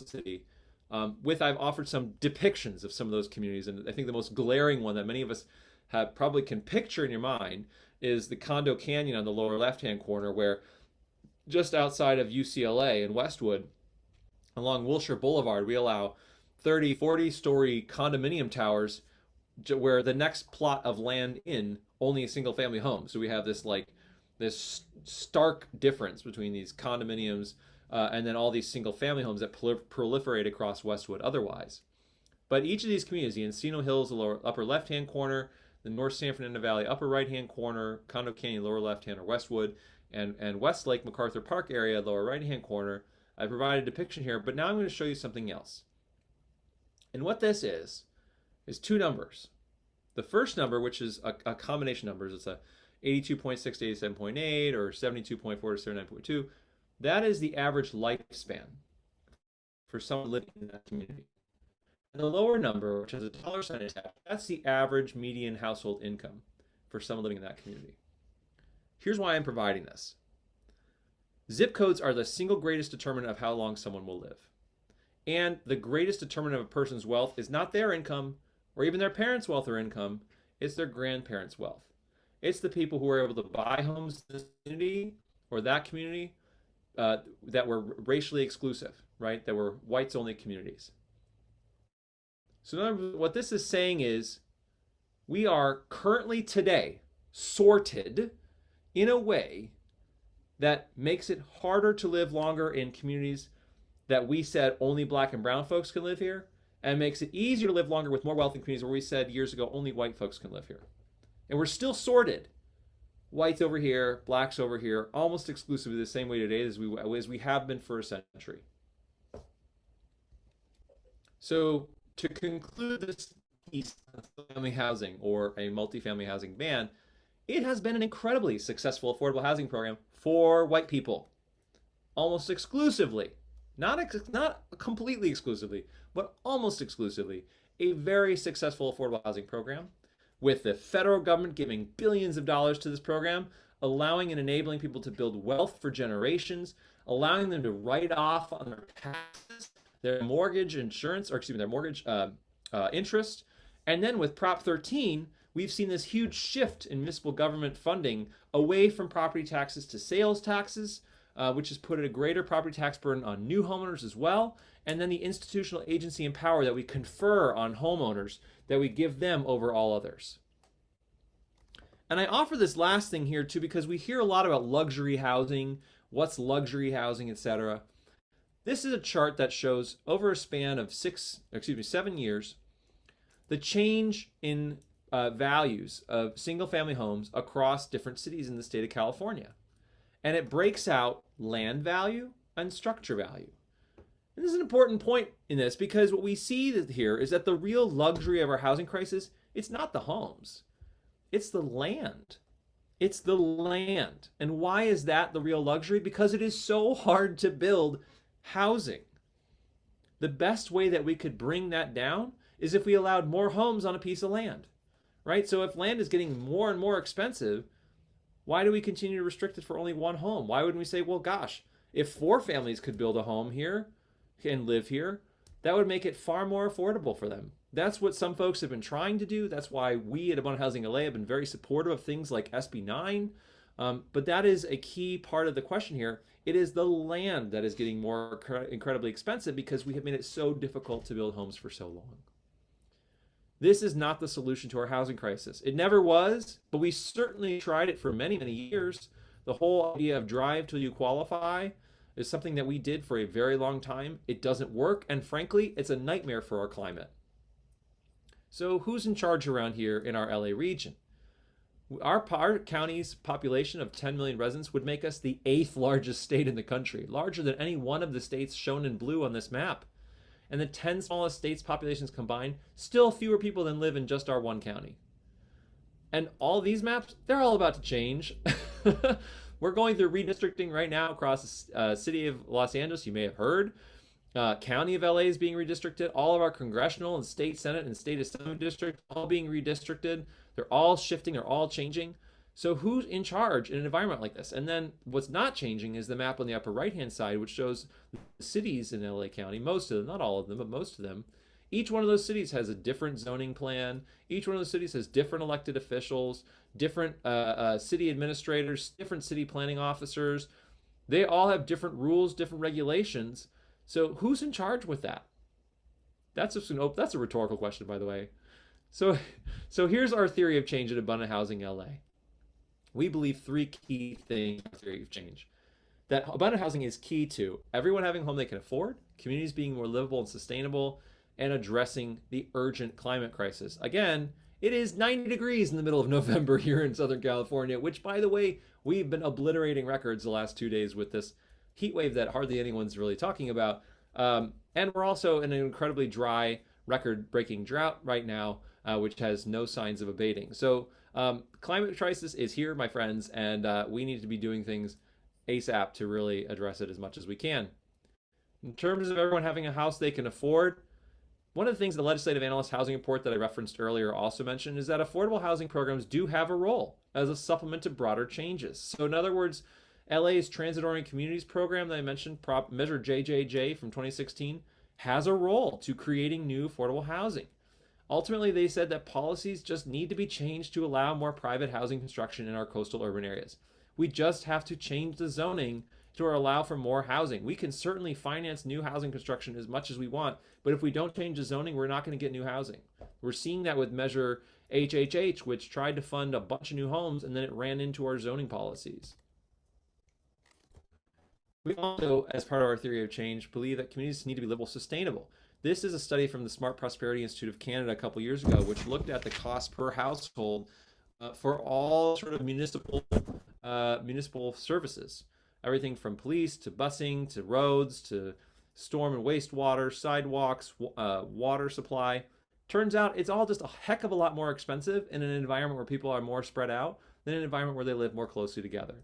the city. I've offered some depictions of some of those communities, and I think the most glaring one that many of us probably can picture in your mind is the Condo Canyon on the lower left-hand corner, where just outside of UCLA in Westwood, along Wilshire Boulevard, we allow 30, 40-story condominium towers where the next plot of land in only a single-family home. So we have this stark difference between these condominiums and then all these single-family homes that proliferate across Westwood otherwise. But each of these communities, the Encino Hills, the lower upper left-hand corner, the North San Fernando Valley upper right-hand corner, Condo Canyon lower left-hand or Westwood, and Westlake MacArthur Park area lower right-hand corner, I provided a depiction here, but now I'm going to show you something else. And what this is two numbers. The first number, which is a combination of numbers, it's a 82.6 to 87.8 or 72.4 to 79.2. That is the average lifespan for someone living in that community. And the lower number, which has a dollar sign attached, that's the average median household income for someone living in that community. Here's why I'm providing this. Zip codes are the single greatest determinant of how long someone will live. And the greatest determinant of a person's wealth is not their income or even their parents' wealth or income, it's their grandparents' wealth. It's the people who are able to buy homes in this community or that community that were racially exclusive, right? That were whites-only communities. So in other words, what this is saying is we are currently today sorted in a way that makes it harder to live longer in communities that we said only black and brown folks can live here, and makes it easier to live longer with more wealthy communities where we said years ago only white folks can live here. And we're still sorted. Whites over here, blacks over here, almost exclusively the same way today as we have been for a century. So to conclude this piece of family housing or a multifamily housing ban, it has been an incredibly successful affordable housing program for white people, almost exclusively. Not completely exclusively, but almost exclusively, a very successful affordable housing program, with the federal government giving billions of dollars to this program, allowing and enabling people to build wealth for generations, allowing them to write off on their taxes, their mortgage insurance, or excuse me, their mortgage interest. And then with Prop 13, we've seen this huge shift in municipal government funding away from property taxes to sales taxes, which has put a greater property tax burden on new homeowners as well, and then the institutional agency and power that we confer on homeowners, that we give them over all others. And I offer this last thing here too because we hear a lot about luxury housing, what's luxury housing, etc. This is a chart that shows over a span of 7 years, the change in values of single-family homes across different cities in the state of California. And it breaks out land value and structure value. And this is an important point in this because what we see here is that the real luxury of our housing crisis, it's not the homes, it's the land. It's the land. And why is that the real luxury? Because it is so hard to build housing. The best way that we could bring that down is if we allowed more homes on a piece of land, right? So if land is getting more and more expensive, why do we continue to restrict it for only one home? Why wouldn't we say, well, gosh, if 4 families could build a home here and live here, that would make it far more affordable for them. That's what some folks have been trying to do. That's why we at Abundant Housing LA have been very supportive of things like SB 9. But that is a key part of the question here. It is the land that is getting more incredibly expensive because we have made it so difficult to build homes for so long. This is not the solution to our housing crisis. It never was, but we certainly tried it for many, many years. The whole idea of drive till you qualify is something that we did for a very long time. It doesn't work, and frankly, it's a nightmare for our climate. So who's in charge around here in our LA region? Our county's population of 10 million residents would make us the 8th largest state in the country, larger than any one of the states shown in blue on this map. And the 10 smallest states' populations combined, still fewer people than live in just our one county. And all these maps, they're all about to change. We're going through redistricting right now across the city of Los Angeles, you may have heard. County of LA is being redistricted. All of our congressional and state senate and state assembly districts all being redistricted. They're all shifting, they're all changing. So who's in charge in an environment like this? And then what's not changing is the map on the upper right-hand side, which shows the cities in LA County, most of them, not all of them, but most of them. Each one of those cities has a different zoning plan. Each one of those cities has different elected officials, different city administrators, different city planning officers. They all have different rules, different regulations. So who's in charge with that? That's a rhetorical question, by the way. So here's our theory of change at Abundant Housing LA. We believe 3 key things in theory of change. That abundant housing is key to everyone having a home they can afford, communities being more livable and sustainable, and addressing the urgent climate crisis. Again, it is 90 degrees in the middle of November here in Southern California, which, by the way, we've been obliterating records the last 2 days with this heat wave that hardly anyone's really talking about. And we're also in an incredibly dry, record-breaking drought right now, which has no signs of abating. So climate crisis is here, my friends, and we need to be doing things ASAP to really address it as much as we can. In terms of everyone having a house they can afford, one of the things the Legislative Analyst Housing Report that I referenced earlier also mentioned is that affordable housing programs do have a role as a supplement to broader changes. So in other words, LA's Transit-Oriented Communities program that I mentioned, Measure JJJ from 2016, has a role to creating new affordable housing. Ultimately, they said that policies just need to be changed to allow more private housing construction in our coastal urban areas. We just have to change the zoning to allow for more housing. We can certainly finance new housing construction as much as we want, but if we don't change the zoning, we're not going to get new housing. We're seeing that with Measure HHH, which tried to fund a bunch of new homes, and then it ran into our zoning policies. We also, as part of our theory of change, believe that communities need to be livable, sustainable. This is a study from the Smart Prosperity Institute of Canada a couple years ago, which looked at the cost per household for all sort of municipal services. Everything from police to busing to roads to storm and wastewater, sidewalks, water supply. Turns out it's all just a heck of a lot more expensive in an environment where people are more spread out than an environment where they live more closely together.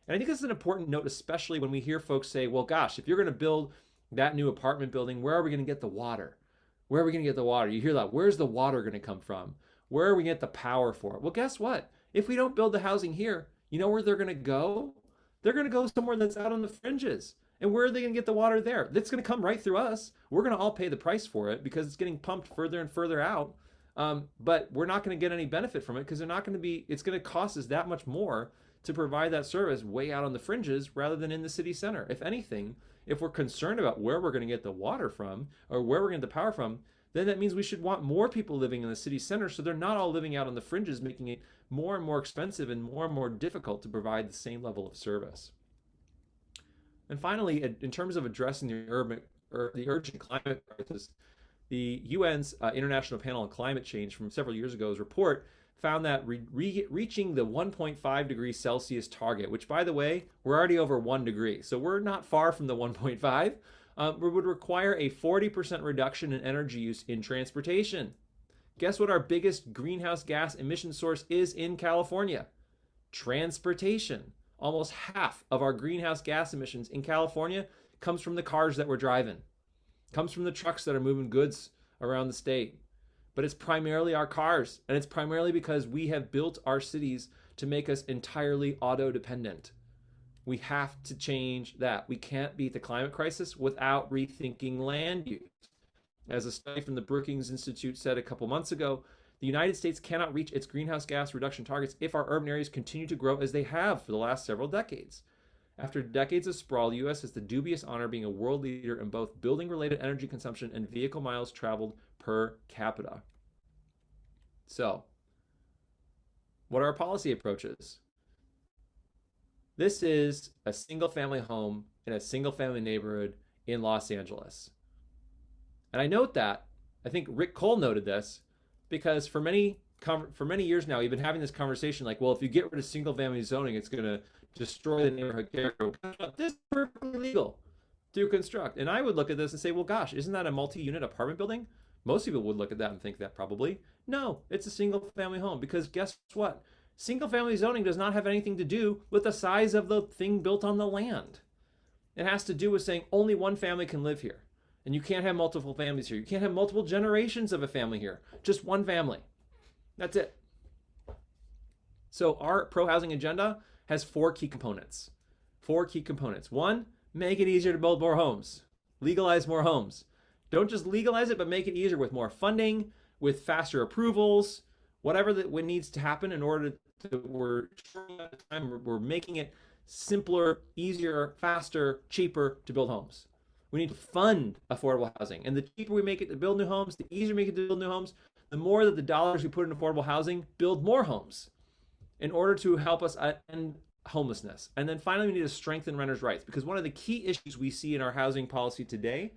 And I think this is an important note, especially when we hear folks say, well, gosh, if you're going to build that new apartment building, where are we going to get the water? Where are we going to get the water? You hear that. Where's the water going to come from? Where are we going to get the power for it? Well, guess what? If we don't build the housing here, you know where they're going to go? They're going to go somewhere that's out on the fringes. And where are they going to get the water there? That's going to come right through us. We're going to all pay the price for it because it's getting pumped further and further out. But we're not going to get any benefit from it because it's going to cost us that much more to provide that service way out on the fringes rather than in the city center. If anything, if we're concerned about where we're going to get the water from or where we're going to get the power from, then that means we should want more people living in the city center so they're not all living out on the fringes, making it more and more expensive and more difficult to provide the same level of service. And finally, in terms of addressing the urgent climate crisis, the UN's International Panel on Climate Change from several years ago's report found that reaching the 1.5 degrees Celsius target, which by the way, we're already over 1 degree, so we're not far from the 1.5, would require a 40% reduction in energy use in transportation. Guess what our biggest greenhouse gas emission source is in California? Transportation. Almost half of our greenhouse gas emissions in California comes from the cars that we're driving, comes from the trucks that are moving goods around the state. But it's primarily our cars, and it's primarily because we have built our cities to make us entirely auto-dependent. We have to change that. We can't beat the climate crisis without rethinking land use. As a study from the Brookings Institute said a couple months ago, the United States cannot reach its greenhouse gas reduction targets if our urban areas continue to grow as they have for the last several decades. After decades of sprawl, the U.S. has the dubious honor of being a world leader in both building-related energy consumption and vehicle miles traveled per capita. So, what are our policy approaches? This is a single-family home in a single-family neighborhood in Los Angeles. And I note that, I think Rick Cole noted this, because for many years now, we've been having this conversation like, well, if you get rid of single-family zoning, it's going to destroy the neighborhood character. This is perfectly legal to construct. And I would look at this and say, well, gosh, isn't that a multi-unit apartment building? Most people would look at that and think that probably. No, it's a single-family home because guess what? Single-family zoning does not have anything to do with the size of the thing built on the land. It has to do with saying only one family can live here. And you can't have multiple families here. You can't have multiple generations of a family here. Just one family. That's it. So our pro-housing agenda has 4 key components. 4 key components. 1, make it easier to build more homes. Legalize more homes. Don't just legalize it, but make it easier with more funding, with faster approvals, whatever that needs to happen in order to, we're making it simpler, easier, faster, cheaper to build homes. We need to fund affordable housing. And the cheaper we make it to build new homes, the easier we make it to build new homes, the more that the dollars we put in affordable housing build more homes in order to help us end homelessness. And then finally, we need to strengthen renters' rights, because one of the key issues we see in our housing policy today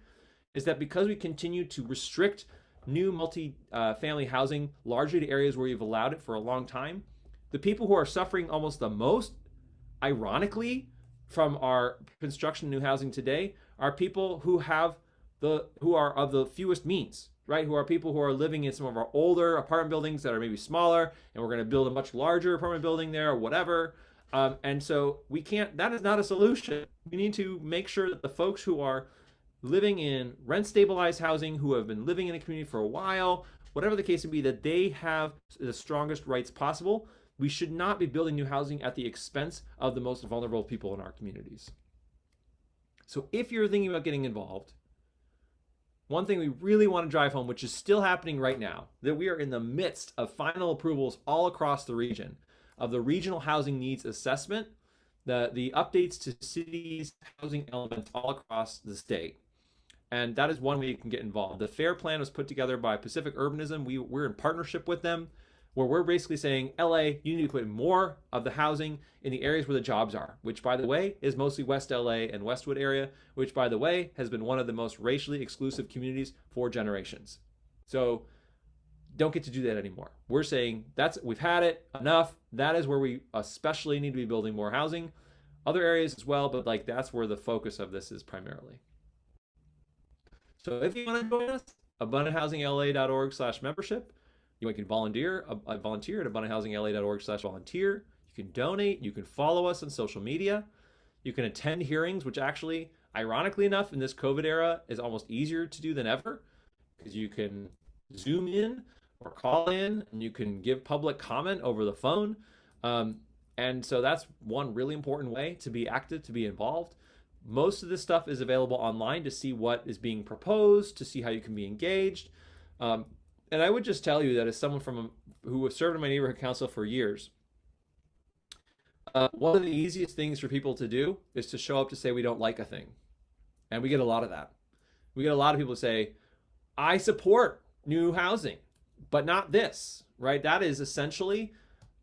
is that because we continue to restrict new multi-family housing largely to areas where we've allowed it for a long time, the people who are suffering almost the most, ironically, from our construction of new housing today are people who are of the fewest means, right? Who are people who are living in some of our older apartment buildings that are maybe smaller, and we're going to build a much larger apartment building there or whatever. And so that is not a solution. We need to make sure that the folks who are living in rent stabilized housing, who have been living in a community for a while, whatever the case may be, that they have the strongest rights possible. We should not be building new housing at the expense of the most vulnerable people in our communities. So if you're thinking about getting involved, one thing we really want to drive home, which is still happening right now, that we are in the midst of final approvals all across the region of the Regional Housing Needs Assessment the updates to cities' housing elements all across the state. And that is one way you can get involved. The FAIR plan was put together by Pacific Urbanism. We're in partnership with them, where we're basically saying, LA, you need to put more of the housing in the areas where the jobs are, which, by the way, is mostly West LA and Westwood area, which, by the way, has been one of the most racially exclusive communities for generations. So don't get to do that anymore. We're saying we've had it, enough. That is where we especially need to be building more housing. Other areas as well, but like that's where the focus of this is primarily. So if you want to join us, abundanthousingle.org/membership. You can volunteer at abundanthousingle.org/volunteer. You can donate. You can follow us on social media. You can attend hearings, which actually, ironically enough, in this COVID era is almost easier to do than ever, because you can Zoom in or call in, and you can give public comment over the phone. And so that's one really important way to be active, to be involved. Most of this stuff is available online to see what is being proposed, to see how you can be engaged. And I would just tell you that as someone who has served in my neighborhood council for years, one of the easiest things for people to do is to show up to say we don't like a thing. And we get a lot of that. We get a lot of people say, I support new housing, but not this, right? That is essentially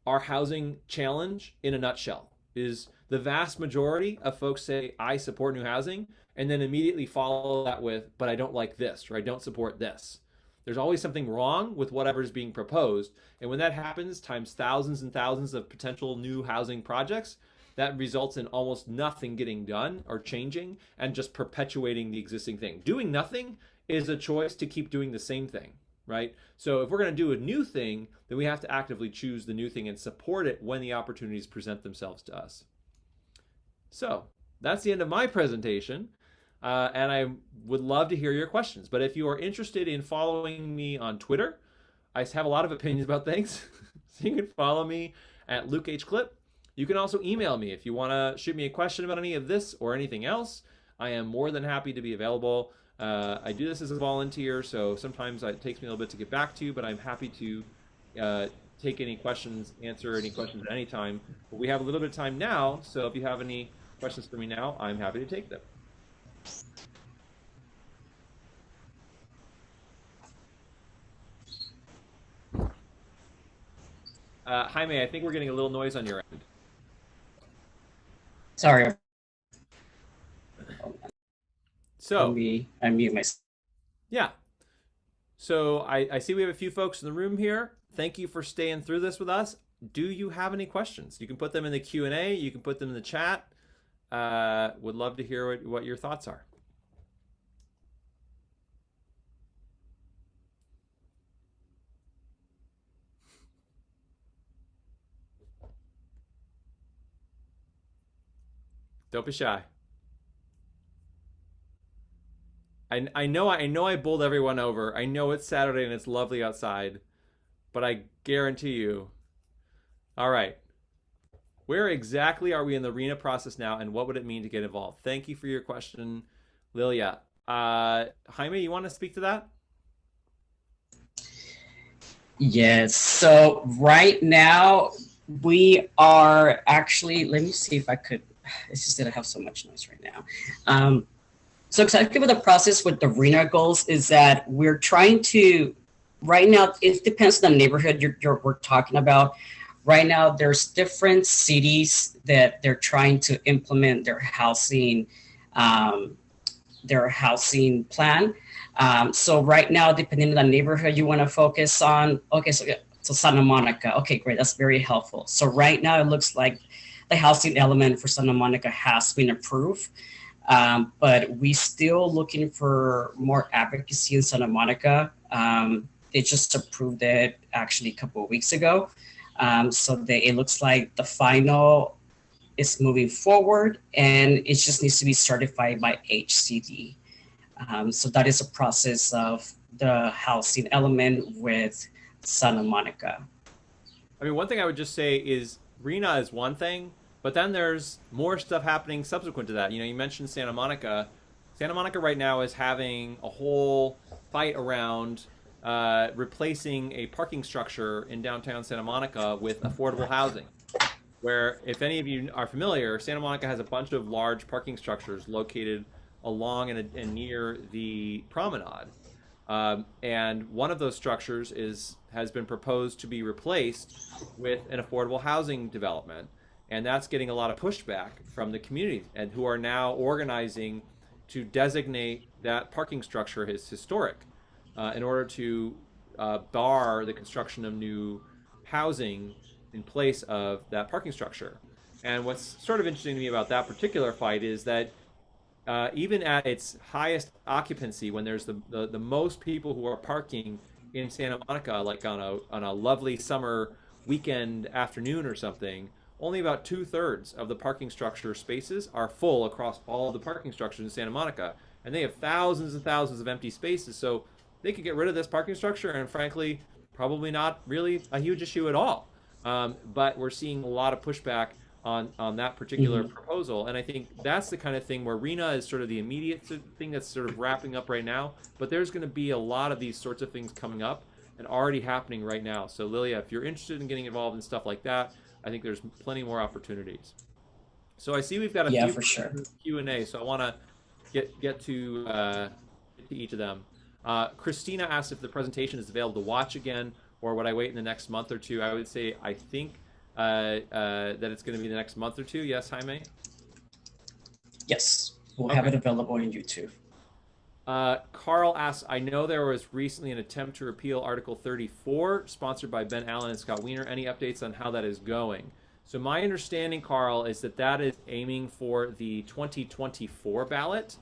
our housing challenge in a nutshell. Is the vast majority of folks say, I support new housing, and then immediately follow that with, but I don't like this, or I don't support this. There's always something wrong with whatever is being proposed. And when that happens, times thousands and thousands of potential new housing projects, that results in almost nothing getting done or changing and just perpetuating the existing thing. Doing nothing is a choice to keep doing the same thing, right? So if we're going to do a new thing, then we have to actively choose the new thing and support it when the opportunities present themselves to us. So that's the end of my presentation. And I would love to hear your questions. But if you are interested in following me on Twitter, I have a lot of opinions about things. So you can follow me at Luke H. Klipp. You can also email me if you want to shoot me a question about any of this or anything else. I am more than happy to be available. I do this as a volunteer, so sometimes it takes me a little bit to get back to you, but I'm happy to take any questions, answer any questions at any time. But we have a little bit of time now, so if you have any questions for me now, I'm happy to take them. Jaime, I think we're getting a little noise on your end. Sorry. So I mute myself. Yeah. So I see we have a few folks in the room here. Thank you for staying through this with us. Do you have any questions? You can put them in the Q&A. You can put them in the chat. Would love to hear what your thoughts are. Don't be shy. I know I bowled everyone over. I know it's Saturday and it's lovely outside, but I guarantee you. All right. Where exactly are we in the RENA process now, and what would it mean to get involved? Thank you for your question, Lilia. Jaime, you want to speak to that? Yes. So right now we are actually, let me see if I could, it's just that I have so much noise right now. So exactly what the process with the RENA goals is that we're trying to, right now, it depends on the neighborhood we're talking about. Right now, there's different cities that they're trying to implement their housing plan. So right now, depending on the neighborhood you want to focus on, okay, so Santa Monica, okay, great, that's very helpful. So right now, it looks like the housing element for Santa Monica has been approved. But we still looking for more advocacy in Santa Monica. They just approved it actually a couple of weeks ago. So it looks like the final is moving forward, and it just needs to be certified by HCD. So that is a process of the housing element with Santa Monica. I mean, one thing I would just say is RENA is one thing, but then there's more stuff happening subsequent to that. You know, you mentioned Santa Monica. Santa Monica right now is having a whole fight around replacing a parking structure in downtown Santa Monica with affordable housing. where if any of you are familiar, Santa Monica has a bunch of large parking structures located along and near the promenade. And one of those structures has been proposed to be replaced with an affordable housing development. And that's getting a lot of pushback from the community, and who are now organizing to designate that parking structure as historic in order to bar the construction of new housing in place of that parking structure. And what's sort of interesting to me about that particular fight is that even at its highest occupancy, when there's the most people who are parking in Santa Monica, like on a lovely summer weekend afternoon or something, only about 2/3 of the parking structure spaces are full across all of the parking structures in Santa Monica, and they have thousands and thousands of empty spaces. So they could get rid of this parking structure, and frankly, probably not really a huge issue at all. But we're seeing a lot of pushback on that particular proposal. And I think that's the kind of thing where RENA is sort of the immediate thing that's sort of wrapping up right now. But there's going to be a lot of these sorts of things coming up and already happening right now. So Lilia, if you're interested in getting involved in stuff like that, I think there's plenty more opportunities. So I see we've got a few for sure. Q&A, so I want to get to each of them. Christina asked if the presentation is available to watch again, or would I wait in the next month or two? I would say I think that it's going to be the next month or two. Yes, Jaime? Yes, we'll have it available on YouTube. Carl asks, I know there was recently an attempt to repeal Article 34, sponsored by Ben Allen and Scott Wiener. Any updates on how that is going? So my understanding, Carl, is that is aiming for the 2024 ballot.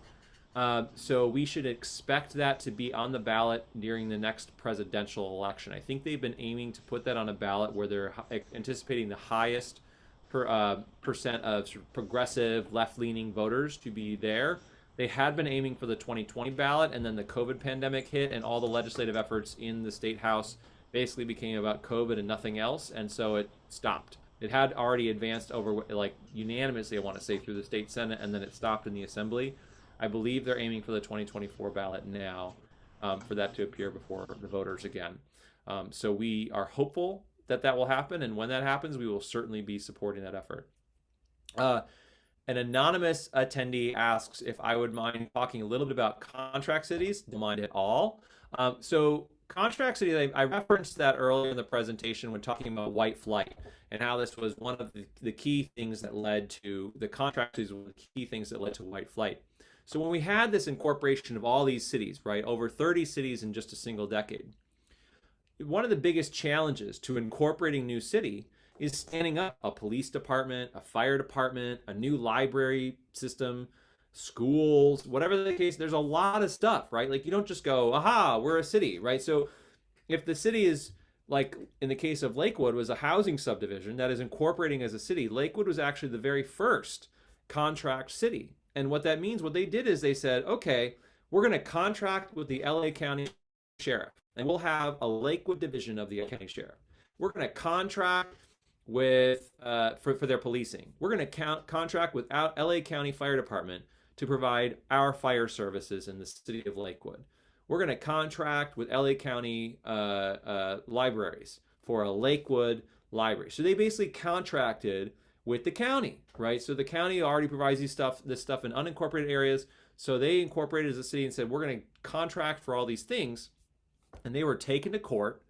So we should expect that to be on the ballot during the next presidential election. I think they've been aiming to put that on a ballot where they're anticipating the highest percent of sort of progressive, left-leaning voters to be there. They had been aiming for the 2020 ballot, and then the COVID pandemic hit, and all the legislative efforts in the state house basically became about COVID and nothing else, and so it stopped. It had already advanced over, like, unanimously, I want to say, through the state senate, and then it stopped in the assembly. I believe they're aiming for the 2024 ballot now, for that to appear before the voters again. So we are hopeful that will happen, and when that happens, we will certainly be supporting that effort. An anonymous attendee asks if I would mind talking a little bit about contract cities. Don't mind at all. So contract cities, I referenced that earlier in the presentation when talking about white flight and how this was one of the key things that led to the contract cities, were the key things that led to white flight. So when we had this incorporation of all these cities, right, over 30 cities in just a single decade, one of the biggest challenges to incorporating new city is standing up a police department, a fire department, a new library system, schools, whatever the case. There's a lot of stuff, right? Like, you don't just go, aha, we're a city, right? So if the city is, like in the case of Lakewood, was a housing subdivision that is incorporating as a city, Lakewood was actually the very first contract city. And what that means, what they did is they said, okay, we're going to contract with the LA County Sheriff, and we'll have a Lakewood division of the county sheriff. We're going to contract with for their policing. We're going to contract with LA County Fire Department to provide our fire services in the city of Lakewood. We're going to contract with LA County libraries for a Lakewood library. So they basically contracted with the county, right? So the county already provides this stuff in unincorporated areas. So they incorporated as a city and said, we're going to contract for all these things. And they were taken to court,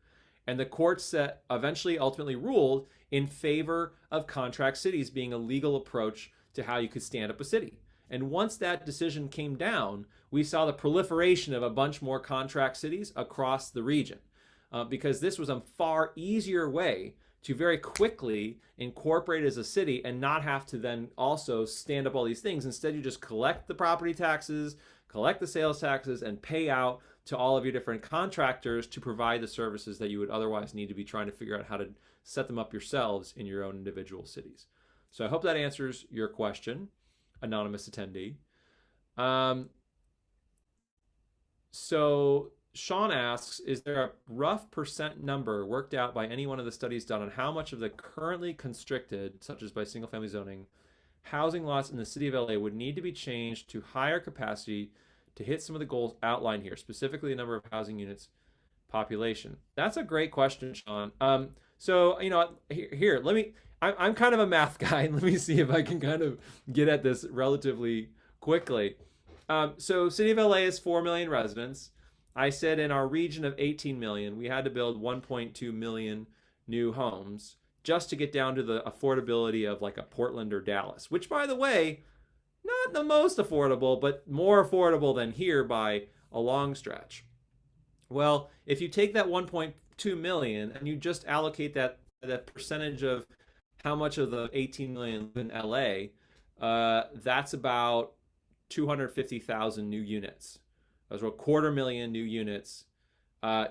and the courts eventually ultimately ruled in favor of contract cities being a legal approach to how you could stand up a city. And once that decision came down, we saw the proliferation of a bunch more contract cities across the region, because this was a far easier way to very quickly incorporate as a city and not have to then also stand up all these things. Instead, you just collect the property taxes, collect the sales taxes, and pay out to all of your different contractors to provide the services that you would otherwise need to be trying to figure out how to set them up yourselves in your own individual cities. So I hope that answers your question, anonymous attendee. So Sean asks, is there a rough percent number worked out by any one of the studies done on how much of the currently constricted, such as by single family zoning, housing lots in the city of LA would need to be changed to higher capacity to hit some of the goals outlined here, specifically the number of housing units population? That's a great question, Sean. So, you know, here, I'm kind of a math guy, and let me see if I can kind of get at this relatively quickly. So City of LA is 4 million residents. I said in our region of 18 million, we had to build 1.2 million new homes just to get down to the affordability of like a Portland or Dallas, which by the way, not the most affordable, but more affordable than here by a long stretch. Well, if you take that 1.2 million and you just allocate that percentage of how much of the 18 million live in LA, that's about 250,000 new units. Those were 250,000 new units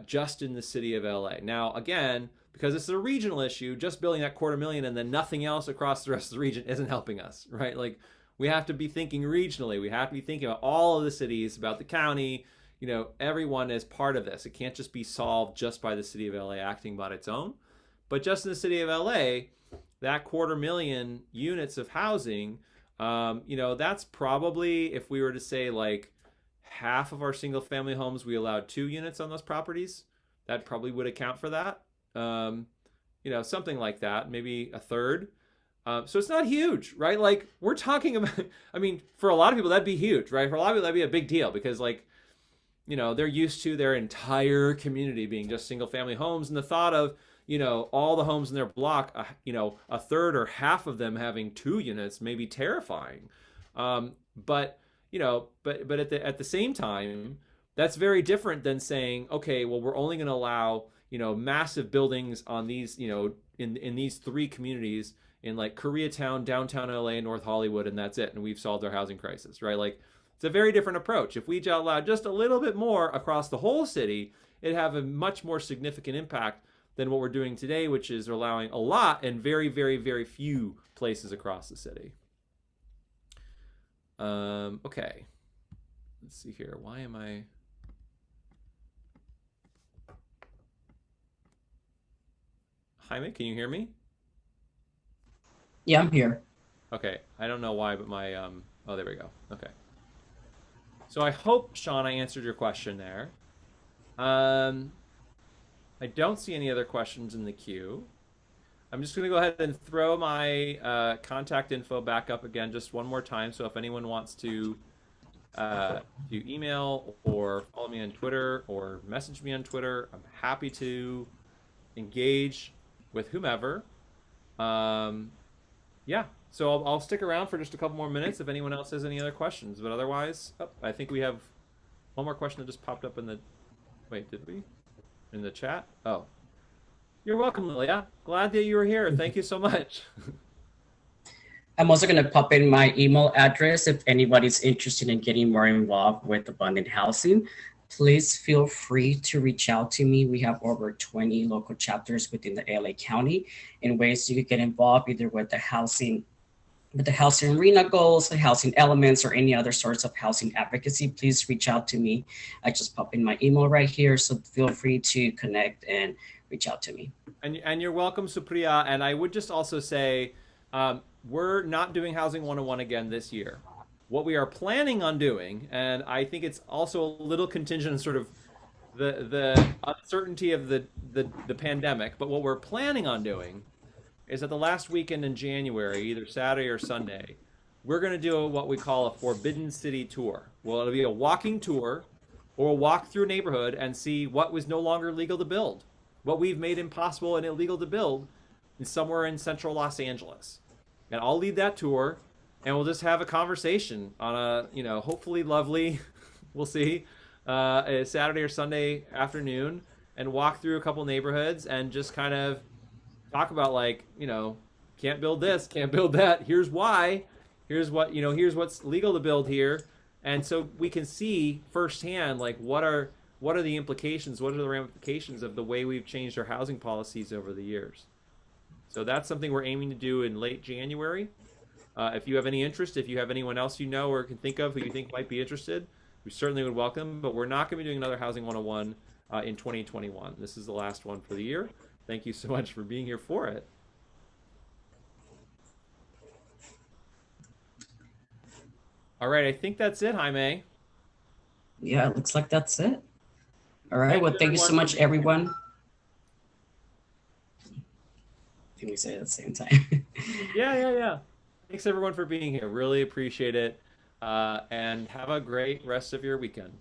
just in the city of LA. Now, again, because it's a regional issue, just building that 250,000 and then nothing else across the rest of the region isn't helping us, right? Like, we have to be thinking regionally. We have to be thinking about all of the cities, about the county. You know, everyone is part of this. It can't just be solved just by the city of LA acting by its own. But just in the city of LA, that 250,000 units of housing, you know, that's probably, if we were to say like half of our single family homes, we allowed 2 units on those properties, that probably would account for that. You know, something like that, maybe a third. So it's not huge, right? Like, we're talking about, I mean, for a lot of people, that'd be huge, right? For a lot of people, that'd be a big deal because, like, you know, they're used to their entire community being just single family homes. And the thought of, you know, all the homes in their block, you know, a third or half of them having 2 units may be terrifying. But, you know, but at the same time, that's very different than saying, okay, well, we're only going to allow, you know, massive buildings on these, you know, in these 3 communities in like Koreatown, downtown LA, and North Hollywood, and that's it. And we've solved our housing crisis, right? Like, it's a very different approach. If we allowed just a little bit more across the whole city, it'd have a much more significant impact than what we're doing today, which is allowing a lot in very, very, very few places across the city. Okay. Let's see here. Why am I... Jaime, can you hear me? Yeah, I'm here. Okay, I don't know why, but my oh, there we go. Okay. So I hope, Sean, I answered your question there. I don't see any other questions in the queue. I'm just going to go ahead and throw my contact info back up again just one more time. So if anyone wants to email or follow me on Twitter or message me on Twitter, I'm happy to engage with whomever. Yeah, so I'll stick around for just a couple more minutes if anyone else has any other questions. But otherwise, I think we have one more question that just popped up in the... Wait, did we? In the chat? Oh. You're welcome, Lilia. Glad that you were here. Thank you so much. I'm also going to pop in my email address if anybody's interested in getting more involved with abundant housing. Please feel free to reach out to me. We have over 20 local chapters within the LA County in ways you could get involved either with the housing arena goals, the housing elements, or any other sorts of housing advocacy. Please reach out to me. I just pop in my email right here, so feel free to connect and reach out to me. And you're welcome, Supriya. And I would just also say, we're not doing Housing 101 again this year. What we are planning on doing, and I think it's also a little contingent on sort of the uncertainty of the pandemic, but what we're planning on doing is that the last weekend in January, either Saturday or Sunday, we're going to do what we call a Forbidden City tour. Well, it'll be a walking tour, or we'll walk through a neighborhood and see what was no longer legal to build, what we've made impossible and illegal to build somewhere in central Los Angeles. And I'll lead that tour, and we'll just have a conversation on a, you know, hopefully lovely, we'll see, a Saturday or Sunday afternoon, and walk through a couple neighborhoods and just kind of talk about, like, you know, can't build this, can't build that, here's why, here's what, you know, here's what's legal to build here. And so we can see firsthand, like, what are the implications, what are the ramifications of the way we've changed our housing policies over the years. So that's something we're aiming to do in late January. If you have any interest, if you have anyone else you know or can think of who you think might be interested, we certainly would welcome. But we're not going to be doing another Housing 101 in 2021. This is the last one for the year. Thank you so much for being here for it. All right, I think that's it, Jaime. Yeah, it looks like that's it. All right, well, thank you so much, everyone. I think we say it at the same time. Yeah. Thanks everyone for being here. Really appreciate it. And have a great rest of your weekend.